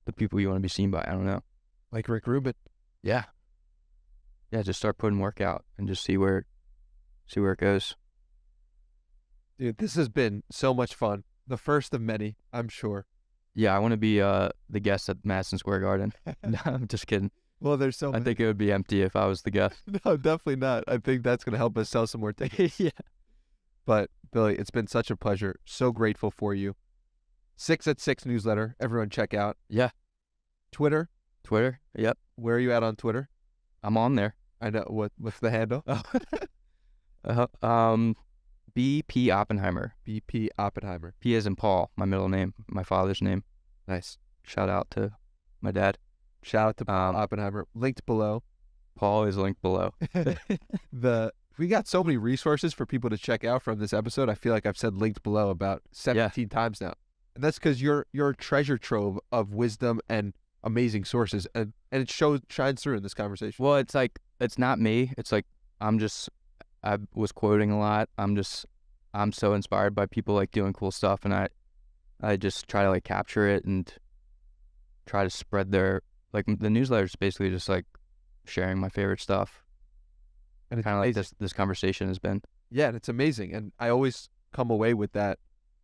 Speaker 1: the people you want to be seen by? I don't know.
Speaker 2: Like Rick Rubin.
Speaker 1: Yeah. Just start putting work out and just see where it goes.
Speaker 2: Dude, this has been so much fun. The first of many, I'm sure.
Speaker 1: Yeah, I want to be the guest at Madison Square Garden. No, I'm just kidding.
Speaker 2: Well, there's so
Speaker 1: I
Speaker 2: many.
Speaker 1: think it would be empty if I was the guest.
Speaker 2: No, definitely not. I think that's going to help us sell some more tickets.
Speaker 1: Yeah.
Speaker 2: But Billy, it's been such a pleasure. So grateful for you. 6 at 6 newsletter. Everyone check out.
Speaker 1: Yeah.
Speaker 2: Twitter.
Speaker 1: Yep.
Speaker 2: Where are you at on Twitter?
Speaker 1: I'm on there.
Speaker 2: I know. What's the handle?
Speaker 1: BP Oppenheimer.
Speaker 2: BP Oppenheimer.
Speaker 1: P as in Paul, my middle name, my father's name.
Speaker 2: Nice.
Speaker 1: Shout out to my dad.
Speaker 2: Shout out to Oppenheimer. Linked below.
Speaker 1: Paul is linked below.
Speaker 2: We got so many resources for people to check out from this episode. I feel like I've said linked below about 17 times now. And that's because you're a treasure trove of wisdom and amazing sources, and it shines through in this conversation.
Speaker 1: Well, it's like, it's not me. It's like, I was quoting a lot. I'm so inspired by people like doing cool stuff, and I just try to like capture it and try to spread like the newsletter is basically just like sharing my favorite stuff. And kind of like this conversation has been.
Speaker 2: Yeah, and it's amazing. And I always come away with that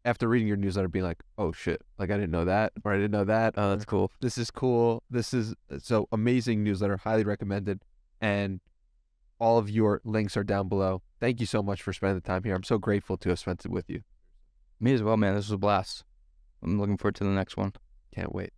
Speaker 2: after reading your newsletter being like, oh shit, like I didn't know that, or I didn't know that.
Speaker 1: Oh, that's cool.
Speaker 2: This is cool. This is so amazing newsletter, highly recommended. And all of your links are down below. Thank you so much for spending the time here. I'm so grateful to have spent it with you.
Speaker 1: Me as well, man. This was a blast. I'm looking forward to the next one.
Speaker 2: Can't wait.